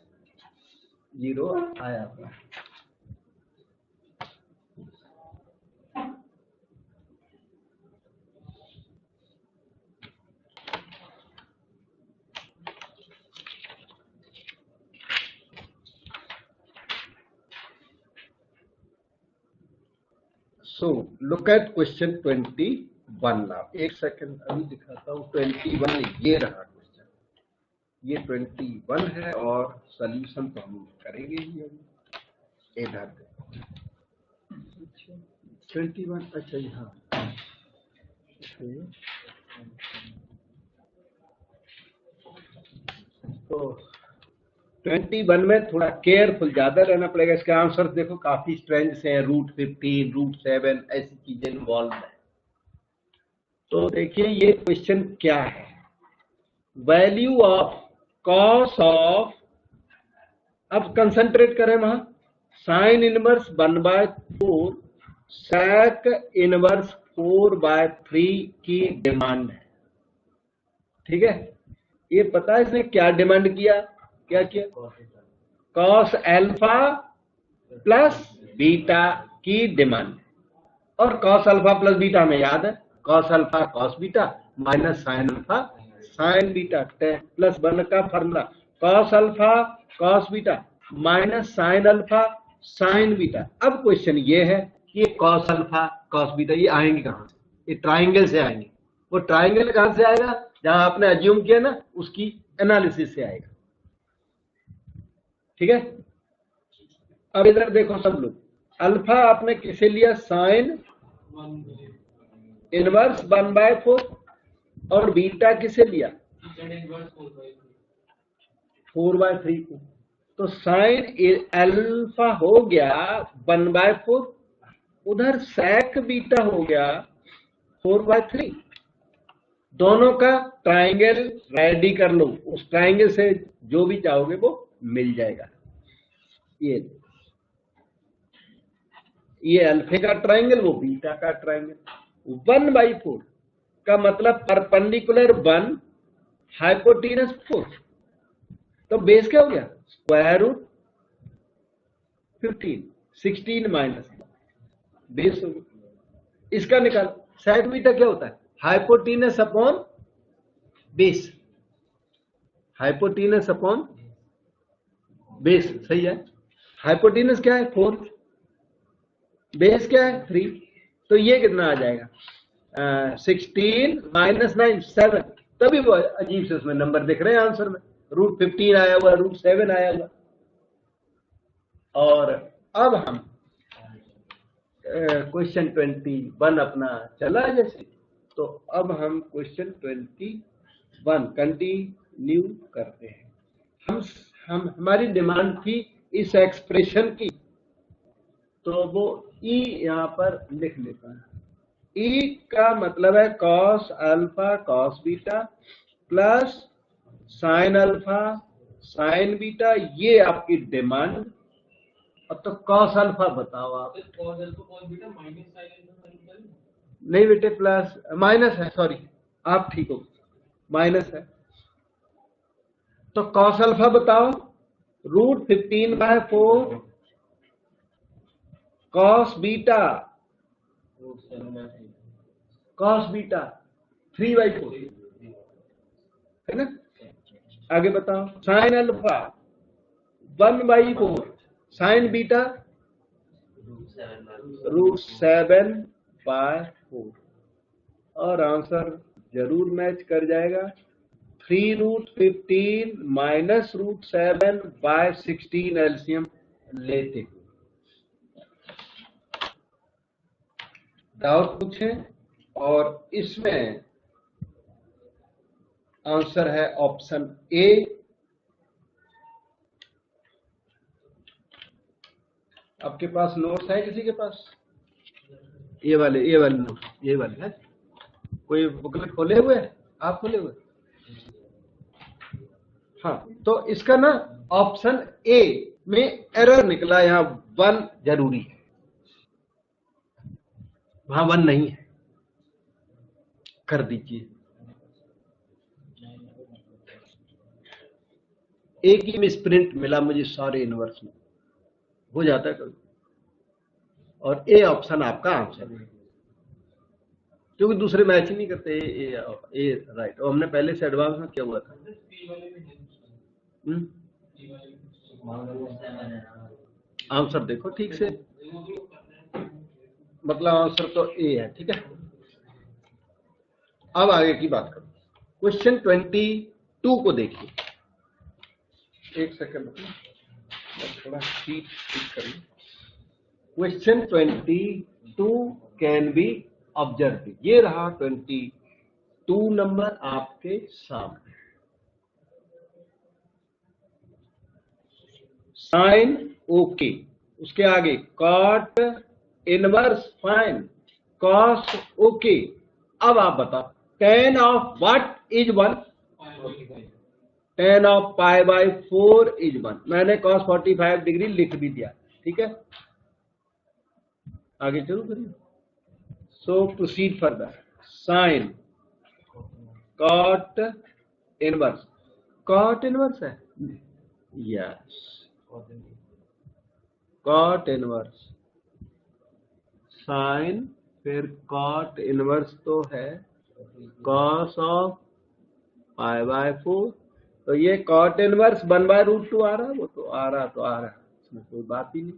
0 आया हुआ है। So look at question 21 now. एक सेकंड अभी दिखाता हूँ 21, ये रहा क्वेश्चन, ये 21 है और सॉल्यूशन तो हम करेंगे ही अभी। इधर 21, अच्छा यहाँ तो 21 में थोड़ा केयरफुल ज्यादा रहना पड़ेगा। इसका आंसर देखो काफी स्ट्रेंज से है, √15, √7 ऐसी चीजें इन्वॉल्व है। तो देखिए ये क्वेश्चन क्या है, वैल्यू ऑफ कॉस ऑफ, अब कंसंट्रेट करें वहां, साइन इनवर्स 1/4 sec इनवर्स 4/3 की डिमांड है। ठीक है, ये पता है इसने क्या डिमांड किया, क्या किया, कॉस अल्फा प्लस बीटा की डिमांड, और कॉस अल्फा प्लस बीटा हमें याद है, cos alpha cos beta minus sine alpha sign beta, plus 1 का formula, cos alpha cos beta minus sine alpha sign beta. अब क्वेश्चन ये है कि कॉस अल्फा कॉस बीटा ये आएंगे कहां से, ये ट्राइंगल से आएंगे। वो ट्राइंगल कहां से आएगा, जहां आपने अज्यूम किया ना उसकी एनालिसिस से आएगा। ठीक है, अब इधर देखो सब लोग, अल्फा आपने किसे लिया, साइन इनवर्स 1/4, और बीटा किसे लिया, 4/3 को। तो साइन अल्फा हो गया 1/4, उधर sec बीटा हो गया 4/3। दोनों का ट्राइंगल रेडी कर लो, उस ट्राइंगल से जो भी चाहोगे वो मिल जाएगा। ये अल्फे का ट्राइंगल, वो बीटा का ट्राइंगल। 1/4 का मतलब परपेंडिकुलर 1, हाइपोटेनस 4, तो बेस क्या हो गया, √15, 16 माइनस बेस हो गया। इसका निकाल, सेक बीटा क्या होता है, hypotenuse upon base, hypotenuse upon base, सही है। हाइपोटेनस क्या है 4, बेस क्या है 3, तो ये कितना आ जाएगा 16 माइनस 9 7, तभी वो अजीब से उसमें नंबर दिख रहे हैं आंसर में, √15 आया हुआ, √7 आया हुआ। और अब हम क्वेश्चन 21 अपना चला जैसे, तो अब हम क्वेश्चन 21 कंटिन्यू करते हैं। हम हमारी डिमांड थी इस एक्सप्रेशन की, तो वो ई यहां पर लिख लेता है। ई का मतलब है cos alpha cos beta plus sine alpha sign beta, ये आपकी डिमांड। अब तो कॉस अल्फा बताओ आप, नहीं बेटे प्लस माइनस है, सॉरी आप ठीक हो, माइनस है। तो कॉस अल्फा बताओ, √15/4 कॉस बीटा, कॉस बीटा 3/4 है ना। आगे बताओ, साइन अल्फा 1/4 साइन बीटा √7/4, और आंसर जरूर मैच कर जाएगा। 3√15 माइनस √7/16 एलसीएम लेते हुए। डाउट पूछें, और इसमें आंसर है ऑप्शन ए, आपके पास नोट्स है किसी के पास? ये वाले नोट, ये वाले है? कोई बुकलेट खोले हुए है? आप खोले हुए? हाँ, तो इसका ना ऑप्शन ए में एरर निकला, यहाँ 1 जरूरी है, वहां 1 नहीं है, कर दीजिए। एक ही मिसप्रिंट मिला मुझे सारे इनवर्स में, हो जाता है कभी। और ए ऑप्शन आपका आंसर है, क्योंकि दूसरे मैच ही नहीं करते। ए राइट, और हमने पहले से एडवांस में किया हुआ था। आंसर देखो ठीक से, मतलब आंसर तो ए है, ठीक है। अब आगे की बात करो, क्वेश्चन 22 को देखिए। एक सेकंड, थोड़ा शीट ठीक करिए। Question 22 can be observe. ये रहा 22 नंबर आपके सामने। साइन ओके, उसके आगे cot inverse fine, cos okay. अब आप बताओ tan of what is 1? tan of pi by 4 is 1। मैंने cos 45 डिग्री लिख भी दिया, ठीक है। आगे चलो करिए। So proceed further. Sine cot inverse, cot inverse है, यस, कॉट इनवर्स साइन, फिर कॉट इनवर्स तो है cos ऑफ पाई बाय 4। तो ये कॉट इनवर्स 1/√2 आ रहा है, वो तो आ रहा है, इसमें कोई बात ही नहीं,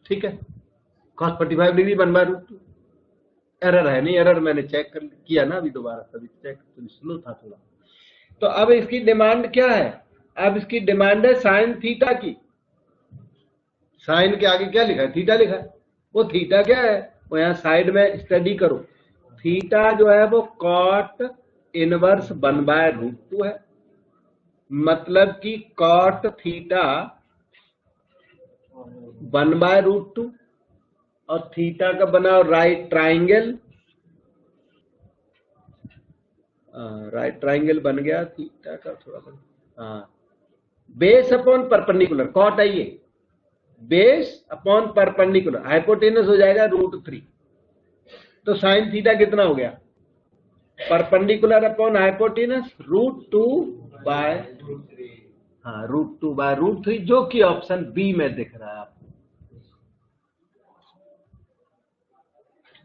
ठीक है। cos 45 डिग्री 1/√2, एरर है नहीं, एरर मैंने चेक किया ना अभी दोबारा, तभी चेक, तो स्लो था थोड़ा। तो अब इसकी डिमांड क्या है? अब इसकी डिमांड है साइन थीटा की। साइन के आगे क्या लिखा है? थीटा लिखा है। वो थीटा क्या है, वो यहाँ साइड में स्टडी करो। थीटा जो है वो कॉट इनवर्स 1/√2 है, मतलब कि कॉट थीटा 1/√2, और थीटा का बना राइट ट्राइंगल, राइट ट्राइंगल बन गया थीटा का, थोड़ा बन, हाँ, बेस अपॉन परपेंडिकुलर, कॉट है ये, बेस अपॉन परपेंडिकुलर, हाइपोटेनस हो जाएगा √3। तो साइन थीटा कितना हो गया? परपेंडिकुलर अपॉन हाइपोटेनस √2 बाय, हाँ, √2/√3, जो कि ऑप्शन बी में दिख रहा है आपको।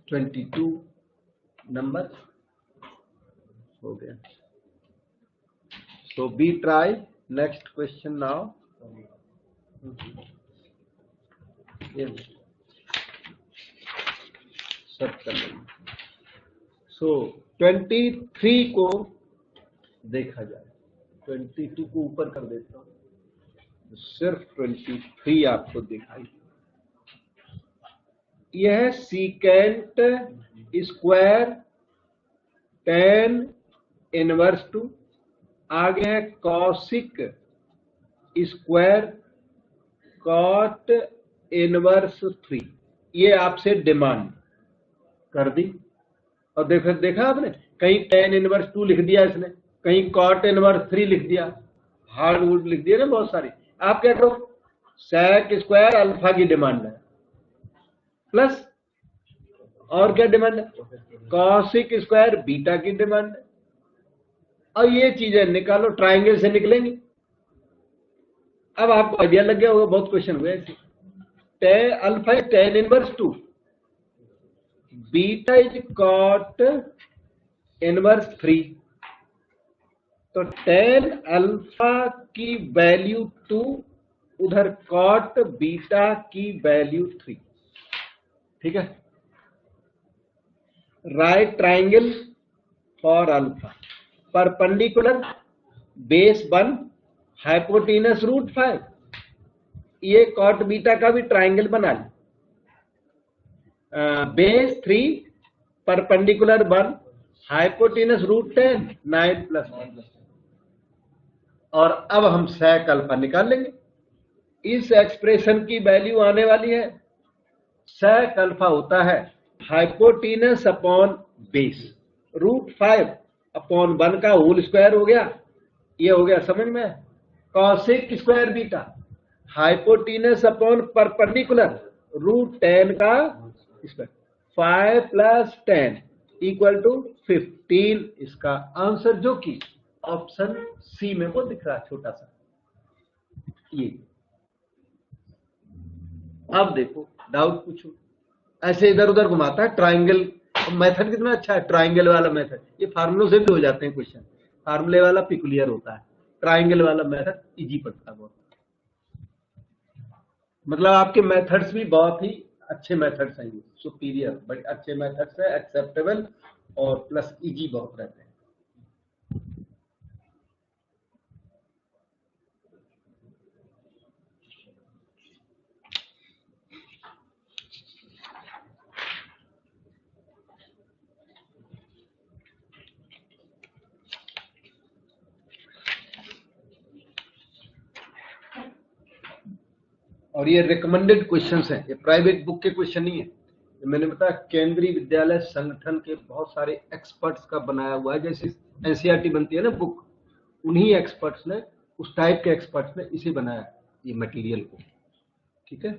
22 नंबर हो गया। So we try next question now. Yes. Search कर लेंगे। So 23 को देखा जाए, 22 को ऊपर कर देता हूँ, सिर्फ 23 आपको दिखाई। यह सीकेंट स्क्वायर tan इनवर्स 2, आगे है कॉसिक स्क्वायर कॉट इनवर्स 3। ये आपसे डिमांड कर दी, और देखा आपने, कहीं tan इनवर्स 2 लिख दिया इसने, कहीं कॉट इनवर्स 3 लिख दिया, हार्डवुड लिख दिया ना बहुत सारी। आप क्या करो, sec स्क्वायर अल्फा की डिमांड है, प्लस और क्या डिमांड है, कॉसिक स्क्वायर बीटा की डिमांड है, और ये चीजें निकालो, ट्राइंगल से निकलेंगी। अब आपको आइडिया लग गया होगा, बहुत क्वेश्चन हुए ऐसे। Alpha tan inverse 2, beta is cot inverse 3, तो tan अल्फा की वैल्यू 2, उधर कॉट बीटा की वैल्यू 3, ठीक है। Right triangle for alpha, perpendicular base 1, hypotenuse √5, ये कॉट बीटा का भी ट्राइंगल बना ली। Base 3, perpendicular 1, hypotenuse √10, 9 + 1। और अब हम sec अल्फा निकाल लेंगे। इस एक्सप्रेशन की वैल्यू आने वाली है sec अल्फा होता है हाइपोटीनस अपॉन बेस, √5/1 का होल स्क्वायर हो गया, ये हो गया समझ में, cosec square beta hypotenuse upon perpendicular √10 का स्क्वायर, 5 + 10 = 15। इसका आंसर जो कि ऑप्शन सी में वो दिख रहा है छोटा सा ये। अब देखो डाउट पूछो, ऐसे इधर उधर घुमाता है ट्राइंगल मेथड, कितना अच्छा है ट्राइंगल वाला मेथड, ये फार्मूलों से भी हो जाते हैं क्वेश्चन, फार्मूले वाला पिकुलियर होता है, ट्राइंगल वाला मेथड इजी पड़ता है बहुत, मतलब आपके मेथड्स भी बहुत ही अच्छे मेथड्स हैं, सुपीरियर बड़े अच्छे मेथड्स है, एक्सेप्टेबल और प्लस इजी बहुत रहते हैं। और ये रिकमेंडेड क्वेश्चंस हैं, ये प्राइवेट बुक के क्वेश्चन नहीं है, ये मैंने बताया केंद्रीय विद्यालय संगठन के बहुत सारे एक्सपर्ट्स का बनाया हुआ है, जैसे एनसीईआरटी बनती है ना बुक, उन्हीं एक्सपर्ट्स ने, उस टाइप के एक्सपर्ट्स ने इसे बनाया ये मटेरियल को, ठीक है।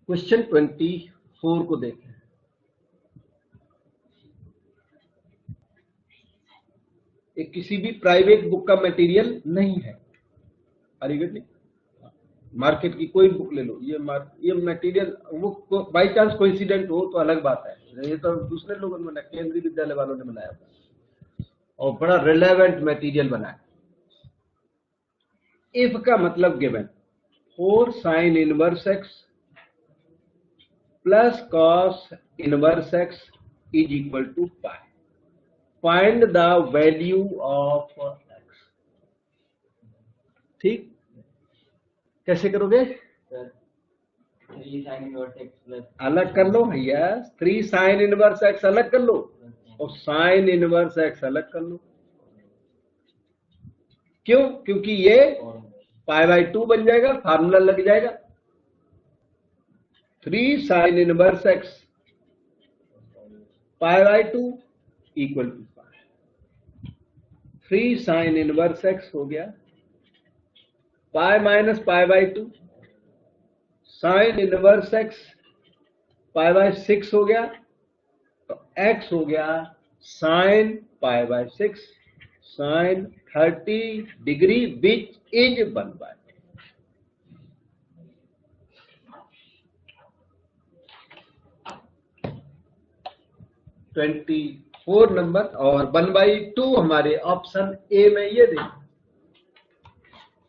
क्वेश्चन 24 को देखें। ये किसी भी प्राइवेट बुक का मटेरियल नहीं है, नहीं, मार्केट की कोई बुक ले लो, ये मटेरियल वो बाई चांस कोइंसिडेंट हो तो अलग बात है, ये तो दूसरे लोगों ने बनाया, केंद्रीय विद्यालय वालों ने बनाया और बड़ा रिलेवेंट मटेरियल बनाया। इफ का मतलब given 4 sin inverse x plus cos inverse x = π, find the value of x। ठीक, कैसे करोगे? 3 sin इनवर्स x प्लस अलग कर लो भैया, 3 sin इनवर्स x अलग कर लो और sin इनवर्स x अलग कर लो। क्यों? क्योंकि ये π/2 बन जाएगा, फार्मूला लग जाएगा। 3 sin inverse x π/2 = 3 sin inverse x हो गया, π - π/2 sin इनवर्स x π/6 हो गया, तो x हो गया sin π/6 sin 30 degree which is 1/. Twenty 4 number और 1/2 हमारे ऑप्शन ए में ये देखो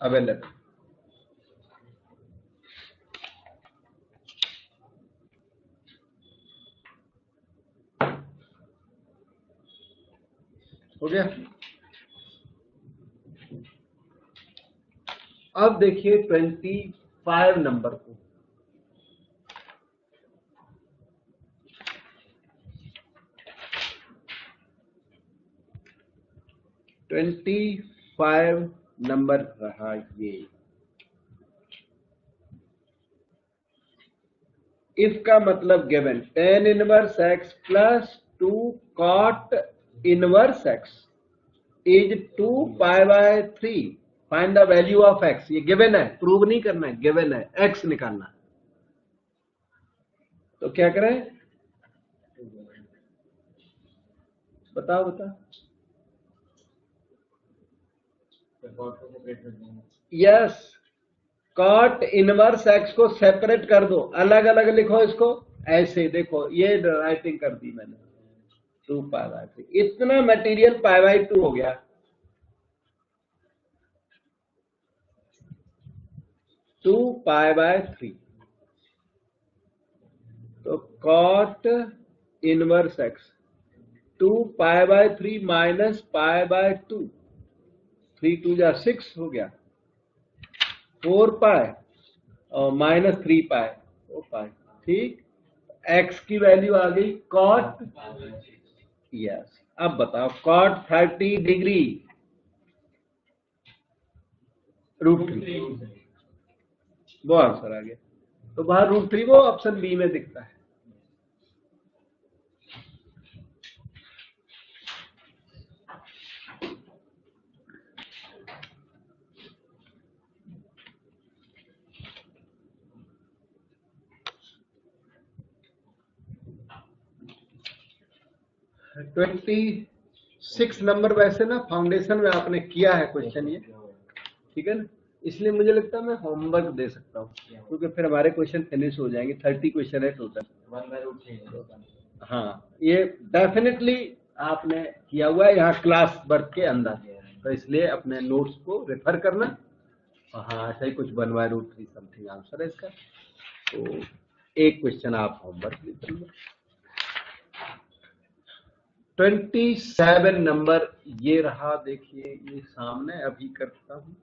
अवेलेबल। हो गया। अब देखिए 25 नंबर को, नंबर रहा ये। इफ का मतलब given tan inverse x plus 2 cot inverse x is 2π/3, find the value of x। ये गिवन है, प्रूव नहीं करना है, गिवन है, x निकालना। तो क्या करें, बताओ। यस, cot इनवर्स x को सेपरेट कर दो, अलग अलग लिखो इसको, ऐसे देखो ये राइटिंग कर दी मैंने, 2π/3, इतना मटेरियल π/2 हो गया, 2π/3। तो cot इनवर्स x 2π/3 माइनस π/2, 3 2 जा 6 हो गया, 4π और माइनस 3π 4π। ठीक, x की वैल्यू आ गई cot, यस। अब बताओ cot 30 डिग्री √3, वो आंसर आ गया। तो बाहर √3 वो ऑप्शन बी में दिखता है। ट्वेंटी 6 नंबर वैसे ना फाउंडेशन में आपने किया है क्वेश्चन ये, ठीक है ना, इसलिए मुझे लगता है मैं होमवर्क दे सकता हूँ, क्योंकि फिर हमारे क्वेश्चन फिनिश हो जाएंगे। 30 क्वेश्चन है टोटल। 1/√3 हाँ, ये डेफिनेटली आपने किया हुआ है यहाँ क्लास वर्क के अंदर, तो इसलिए अपने नोट्स को रेफर करना। हाँ, ऐसा ही कुछ 1/√3 समथिंग आंसर है इसका। तो एक क्वेश्चन आप होमवर्क भी कर लो। 27 नंबर ये रहा, देखिए ये सामने अभी करता हूँ।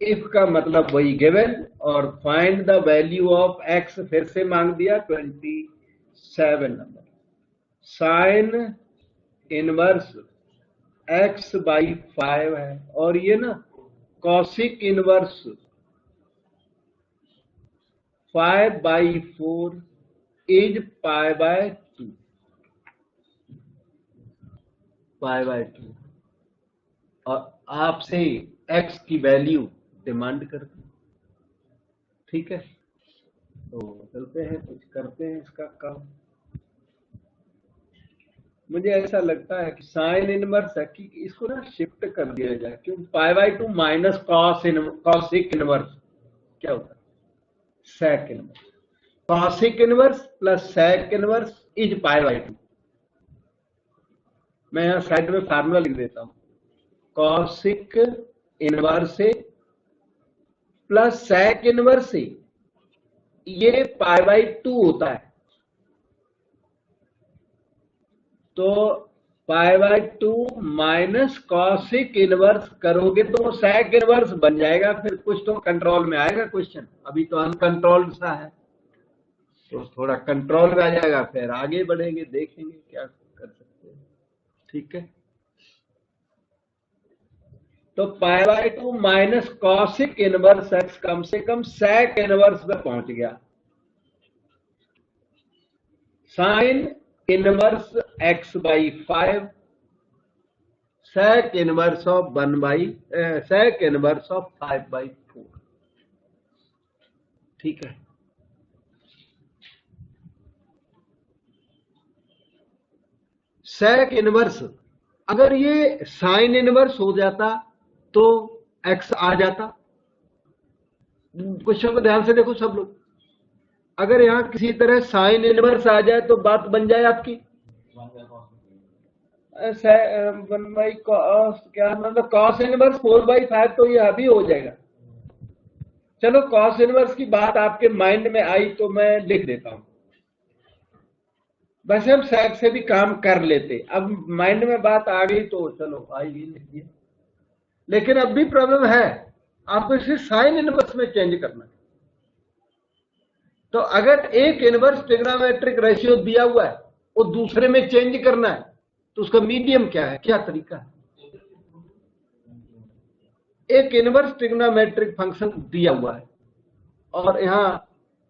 इफ का मतलब वही गिवन, और find the value of x फिर से मांग दिया। 27 number sine inverse x by 5 है, और ये ना कॉसिक इनवर्स 5/4 इज π/2। π/2 और आपसे एक्स की वैल्यू डिमांड करते हैं, ठीक है। तो चलते हैं, कुछ करते हैं इसका काम। मुझे ऐसा लगता है कि साइन इनवर्स है कि इसको ना शिफ्ट कर दिया जाए, क्योंकि π/2 माइनस कॉसिक इनवर्स क्या होता है, sec inverse. Cosec inverse plus sec inverse is π/2। मैं यहाँ साइड में फार्मूला लिख देता हूँ। कॉसिक इनवर्स से प्लस सेक इनवर्स से ये π/2 होता है। तो π/2 माइनस कॉसिक इनवर्स करोगे तो सेक इनवर्स बन जाएगा, फिर कुछ तो कंट्रोल में आएगा क्वेश्चन। अभी तो अनकंट्रोल्ड सा है, तो थोड़ा कंट्रोल में आ जाएगा, फिर आगे बढ़ेंगे, देखेंगे क्या कर सकते हैं, ठीक है। तो π/2 माइनस कॉसिक इनवर्स एक्स कम से कम सेक इनवर्स में पहुंच गया। Sine inverse x by 5 sec inverse of 5/4, ठीक है। सेक इनवर्स अगर ये साइन इनवर्स हो जाता तो x आ जाता। क्वेश्चन को ध्यान से देखो सब लोग, अगर यहां किसी तरह साइन इनवर्स आ जाए तो बात बन जाए आपकी 1/cos, क्या मतलब cos इनवर्स 4/5, तो ये अभी हो जाएगा। चलो cos इनवर्स की बात आपके माइंड में आई तो मैं लिख देता हूं। वैसे हम सेक से भी काम कर लेते, अब माइंड में बात आ गई तो चलो आइए लिखिए। लेकिन अब भी प्रॉब्लम है, आपको इसे साइन इनवर्स में चेंज करना है। तो अगर एक इनवर्स ट्रिग्नोमेट्रिक रेशियो दिया हुआ है वो दूसरे में चेंज करना है, तो उसका मीडियम क्या है, क्या तरीका है। एक इनवर्स ट्रिग्नोमेट्रिक फंक्शन दिया हुआ है और यहां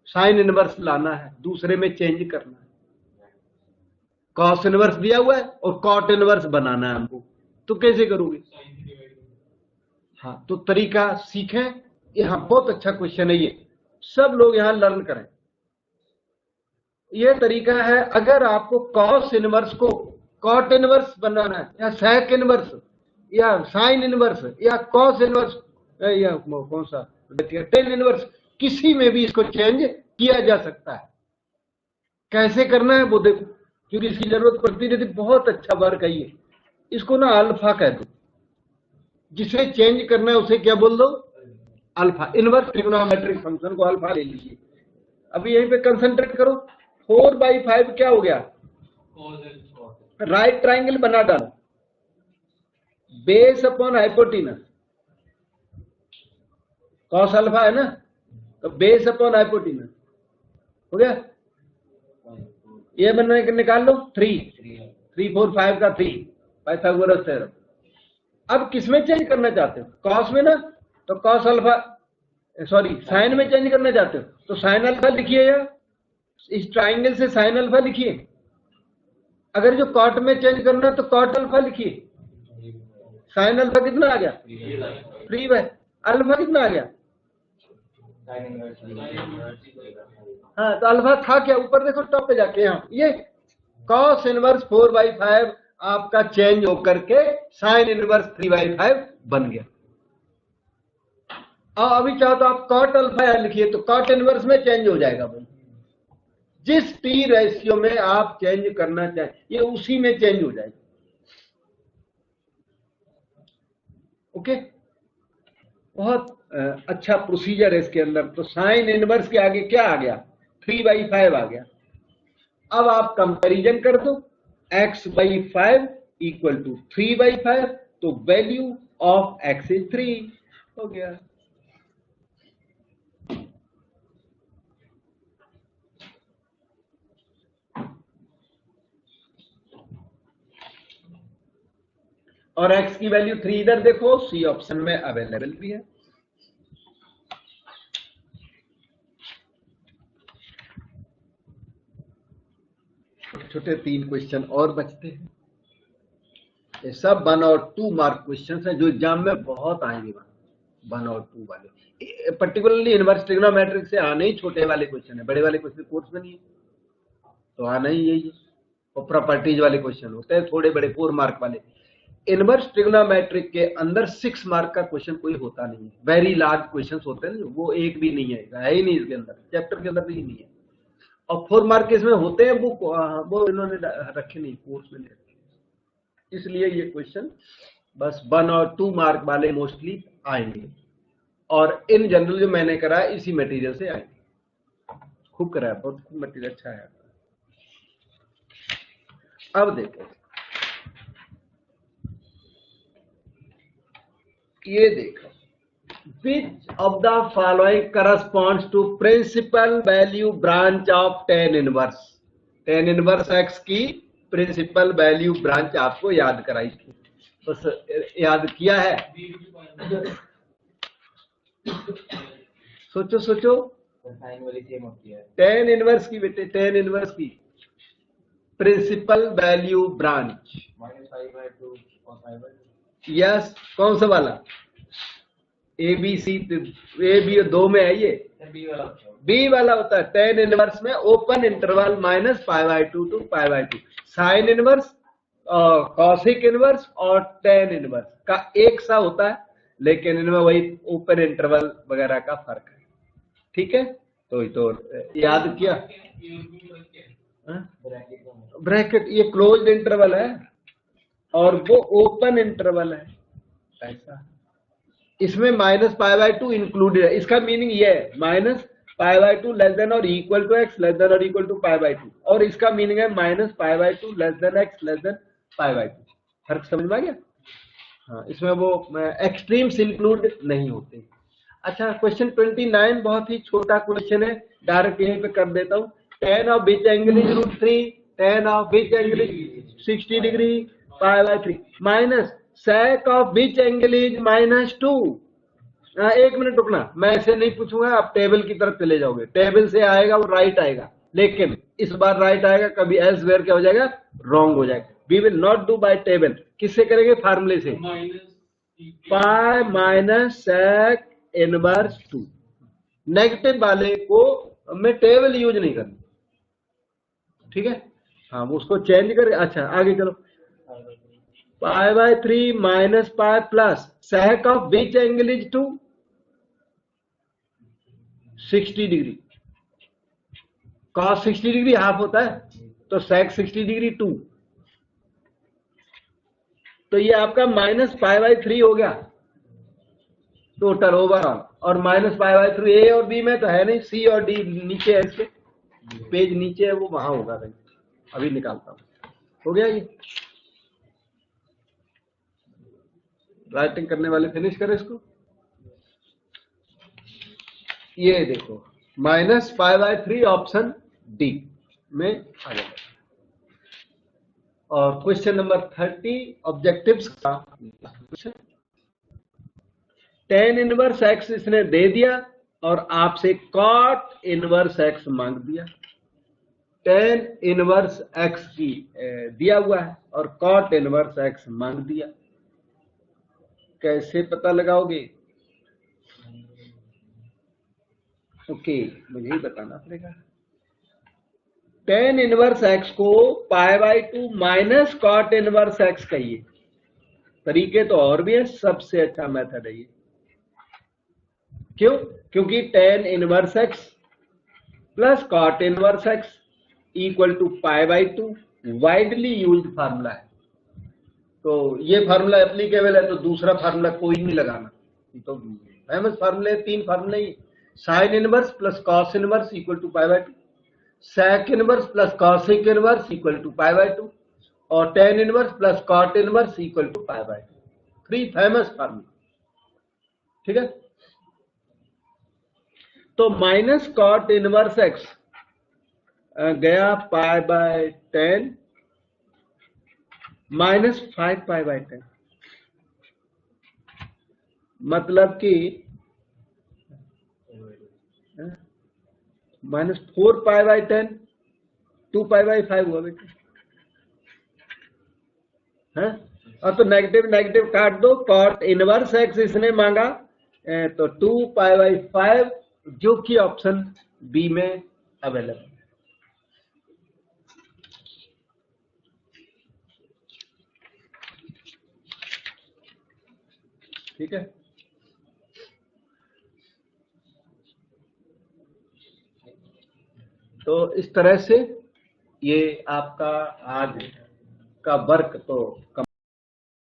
साइन इनवर्स लाना है, दूसरे में चेंज करना है। कॉस इनवर्स दिया हुआ है और कॉट इनवर्स बनाना है हमको, तो कैसे करोगे। हाँ, तो तरीका सीखें। यहां बहुत अच्छा क्वेश्चन है, ये सब लोग यहां लर्न करें। ये तरीका है, अगर आपको कॉस इनवर्स को कॉट इनवर्स बनाना है, या सेक इनवर्स, या साइन इनवर्स, या कॉस इनवर्स, या कौन सा टेन इनवर्स, किसी में भी इसको चेंज किया जा सकता है। कैसे करना है वो देखो, क्योंकि इसकी जरूरत पड़ती रहती। बहुत अच्छा वर्क है ये। इसको ना अल्फा कह दो, जिसे चेंज करना है उसे क्या बोल दो, अल्फा। इनवर्स ट्रिग्नोमेट्रिक फंक्शन को अल्फा ले लीजिए। अभी यहीं पे कंसंट्रेट करो। 4/5 क्या हो गया, राइट ट्राइंगल बना डालो, base upon hypotenuse. Cos alpha है ना, तो बेस अपॉन हाइपोटेनस हो गया। ये बनने के निकाल लो 3 3 4 5 का 3 पाइथागोरस थ्योरम। अब किसमें चेंज करना चाहते हो? कॉस में ना, तो कॉस अल्फा, सॉरी साइन में चेंज करना चाहते हो तो साइन अल्फा लिखिए, या इस ट्राइंगल से साइन अल्फा लिखिए। अगर जो कॉट में चेंज करना है तो कॉट अल्फा लिखिए। साइन अल्फा कितना आ गया? 3 बाय अल्फा कितना आ गया? हाँ, तो अल्फा था क्या? ऊपर देखो टॉप पे जाके, यहाँ ये कॉस इनवर्स 4/5 आपका चेंज होकर के साइन इनवर्स 3/5 बन गया। और अभी चाहो तो आप कॉट अल्फा यहाँ लिखिए, तो कॉट इनवर्स में चेंज हो जाएगा भाई। जिस टी रेशियो में आप चेंज करना चाहें ये उसी में चेंज हो जाएगा। ओके, बहुत अच्छा प्रोसीजर है इसके अंदर। तो साइन इनवर्स के आगे क्या आ गया? 3/5 आ गया। अब आप कंपैरिजन कर दो, x/5 इक्वल टू 3/5, तो वैल्यू ऑफ x इज 3 हो गया। और x की वैल्यू 3 इधर देखो, सी ऑप्शन में अवेलेबल भी है। छोटे 3 क्वेश्चन और बचते हैं। ये सब 1 और 2 मार्क क्वेश्चन हैं जो एग्जाम में बहुत आएंगे। 1 और 2 वाले पर्टिकुलरली इनवर्स ट्रिग्नोमेट्रिक से आने ही छोटे वाले क्वेश्चन है, बड़े वाले क्वेश्चन कोर्स में नहीं है तो आना ही यही है। और प्रॉपर्टीज वाले क्वेश्चन होते हैं थोड़े बड़े 4 मार्क वाले। इनवर्स ट्रिग्नोमेट्रिक के अंदर 6 मार्क का क्वेश्चन कोई होता नहीं है। वेरी लार्ज क्वेश्चन होते हैं वो एक भी नहीं है ही नहीं इसके अंदर, चैप्टर के अंदर भी नहीं है। और 4 मार्क के इसमें होते हैं वो इन्होंने रखे नहीं, कोर्स में नहीं रखे, इसलिए ये क्वेश्चन बस 1 और 2 मार्क वाले मोस्टली आएंगे। और इन जनरल जो मैंने करा है इसी मटेरियल से आएंगे। खूब कराया, बहुत खूब मटेरियल अच्छा है। अब देखो ये देखो, which of the following corresponds to principal value branch of tan inverse? tan inverse x की प्रिंसिपल वैल्यू ब्रांच आपको याद कराई थी, बस याद किया है। सोचो सोचो, tan इनवर्स की बेटे, tan इनवर्स की प्रिंसिपल वैल्यू ब्रांच यस, कौन सा वाला? A B C, A B 2 में है, ये बी वाला होता है। tan इनवर्स में open interval -π/2 to π/2, sine inverse, cosec inverse और tan इनवर्स का एक सा होता है, लेकिन इनमें वही ओपन इंटरवल वगैरह का फर्क है। ठीक है, तो याद किया। ब्रैकेट ये क्लोज्ड इंटरवल है और वो ओपन इंटरवल है, ऐसा। इसमें -π/2 इंक्लूडेड है। इसका मीनिंग ये है -π/2 लेस देन और equal to x less than और इक्वल टू π/2, और इसका मीनिंग है -π/2 less than x less than π/2। फर्क समझ में आ गया? हाँ, इसमें वो एक्सट्रीम्स इंक्लूड नहीं होते। अच्छा, क्वेश्चन 29 बहुत ही छोटा क्वेश्चन है, डायरेक्ट यहीं पे कर देता हूँ। tan of which angle is √3, tan of which angle is 60 degree π/3 minus sec of which angle is -2। एक मिनट रुकना, मैं ऐसे नहीं पूछूंगा, आप टेबल की तरफ चले जाओगे। टेबल से आएगा वो राइट आएगा, लेकिन इस बार राइट आएगा, कभी एल्सवेयर क्या हो जाएगा? रॉन्ग हो जाएगा। We will not do by table. किससे करेंगे? फार्मूले से, pi minus sec inverse 2। Negative वाले को मैं टेबल यूज नहीं करनी, ठीक है? हाँ, वो उसको चेंज कर। अच्छा, आगे चलो। π/3 minus pi plus sec of which angle is 2, 60 degree. cos 60 degree half होता है, तो sec 60 डिग्री 2, तो ये आपका -π/3 हो गया टोटल ओवरऑल। और -π/3 ए और बी में तो है नहीं, सी और डी नीचे है, इसके पेज नीचे है, वो वहां होगा भाई। अभी निकालता हूं। हो गया ये? राइटिंग करने वाले फिनिश करें इसको। ये देखो, -π/3 ऑप्शन डी। में आ जाएगा। और क्वेश्चन नंबर 30 ऑब्जेक्टिव्स का क्वेश्चन, tan इनवर्स x इसने दे दिया और आपसे cot इनवर्स x मांग दिया। tan इनवर्स x की दिया हुआ है और cot इनवर्स x मांग दिया। कैसे पता लगाओगे? ओके, मुझे ही बताना पड़ेगा। tan इनवर्स x को π/2 माइनस cot इनवर्स x कहिए। तरीके तो और भी है, सबसे अच्छा मेथड है ये। क्यों? क्योंकि tan inverse x plus cot inverse x equal to π/2 widely used formula है। तो ये फार्मूला एप्लीकेबल है, तो दूसरा फार्मूला कोई नहीं लगाना। तो फेमस फार्मूले 3 फार्मूले ही, sine inverse plus cos inverse equal to π/2, sec inverse plus cosec inverse equal to π/2 और tan inverse plus cot inverse equal to π/2। 3 famous formula, ठीक है। तो माइनस cot इनवर्स x गया π/10 माइनस 5π/10, मतलब कि माइनस 4π/10, 2π/5 हुआ बेटा, है। और तो नेगेटिव नेगेटिव काट दो, cot इनवर्स x इसने मांगा तो 2π/5, जो कि ऑप्शन बी में अवेलेबल है। ठीक है। तो इस तरह से ये आपका आज का वर्क तो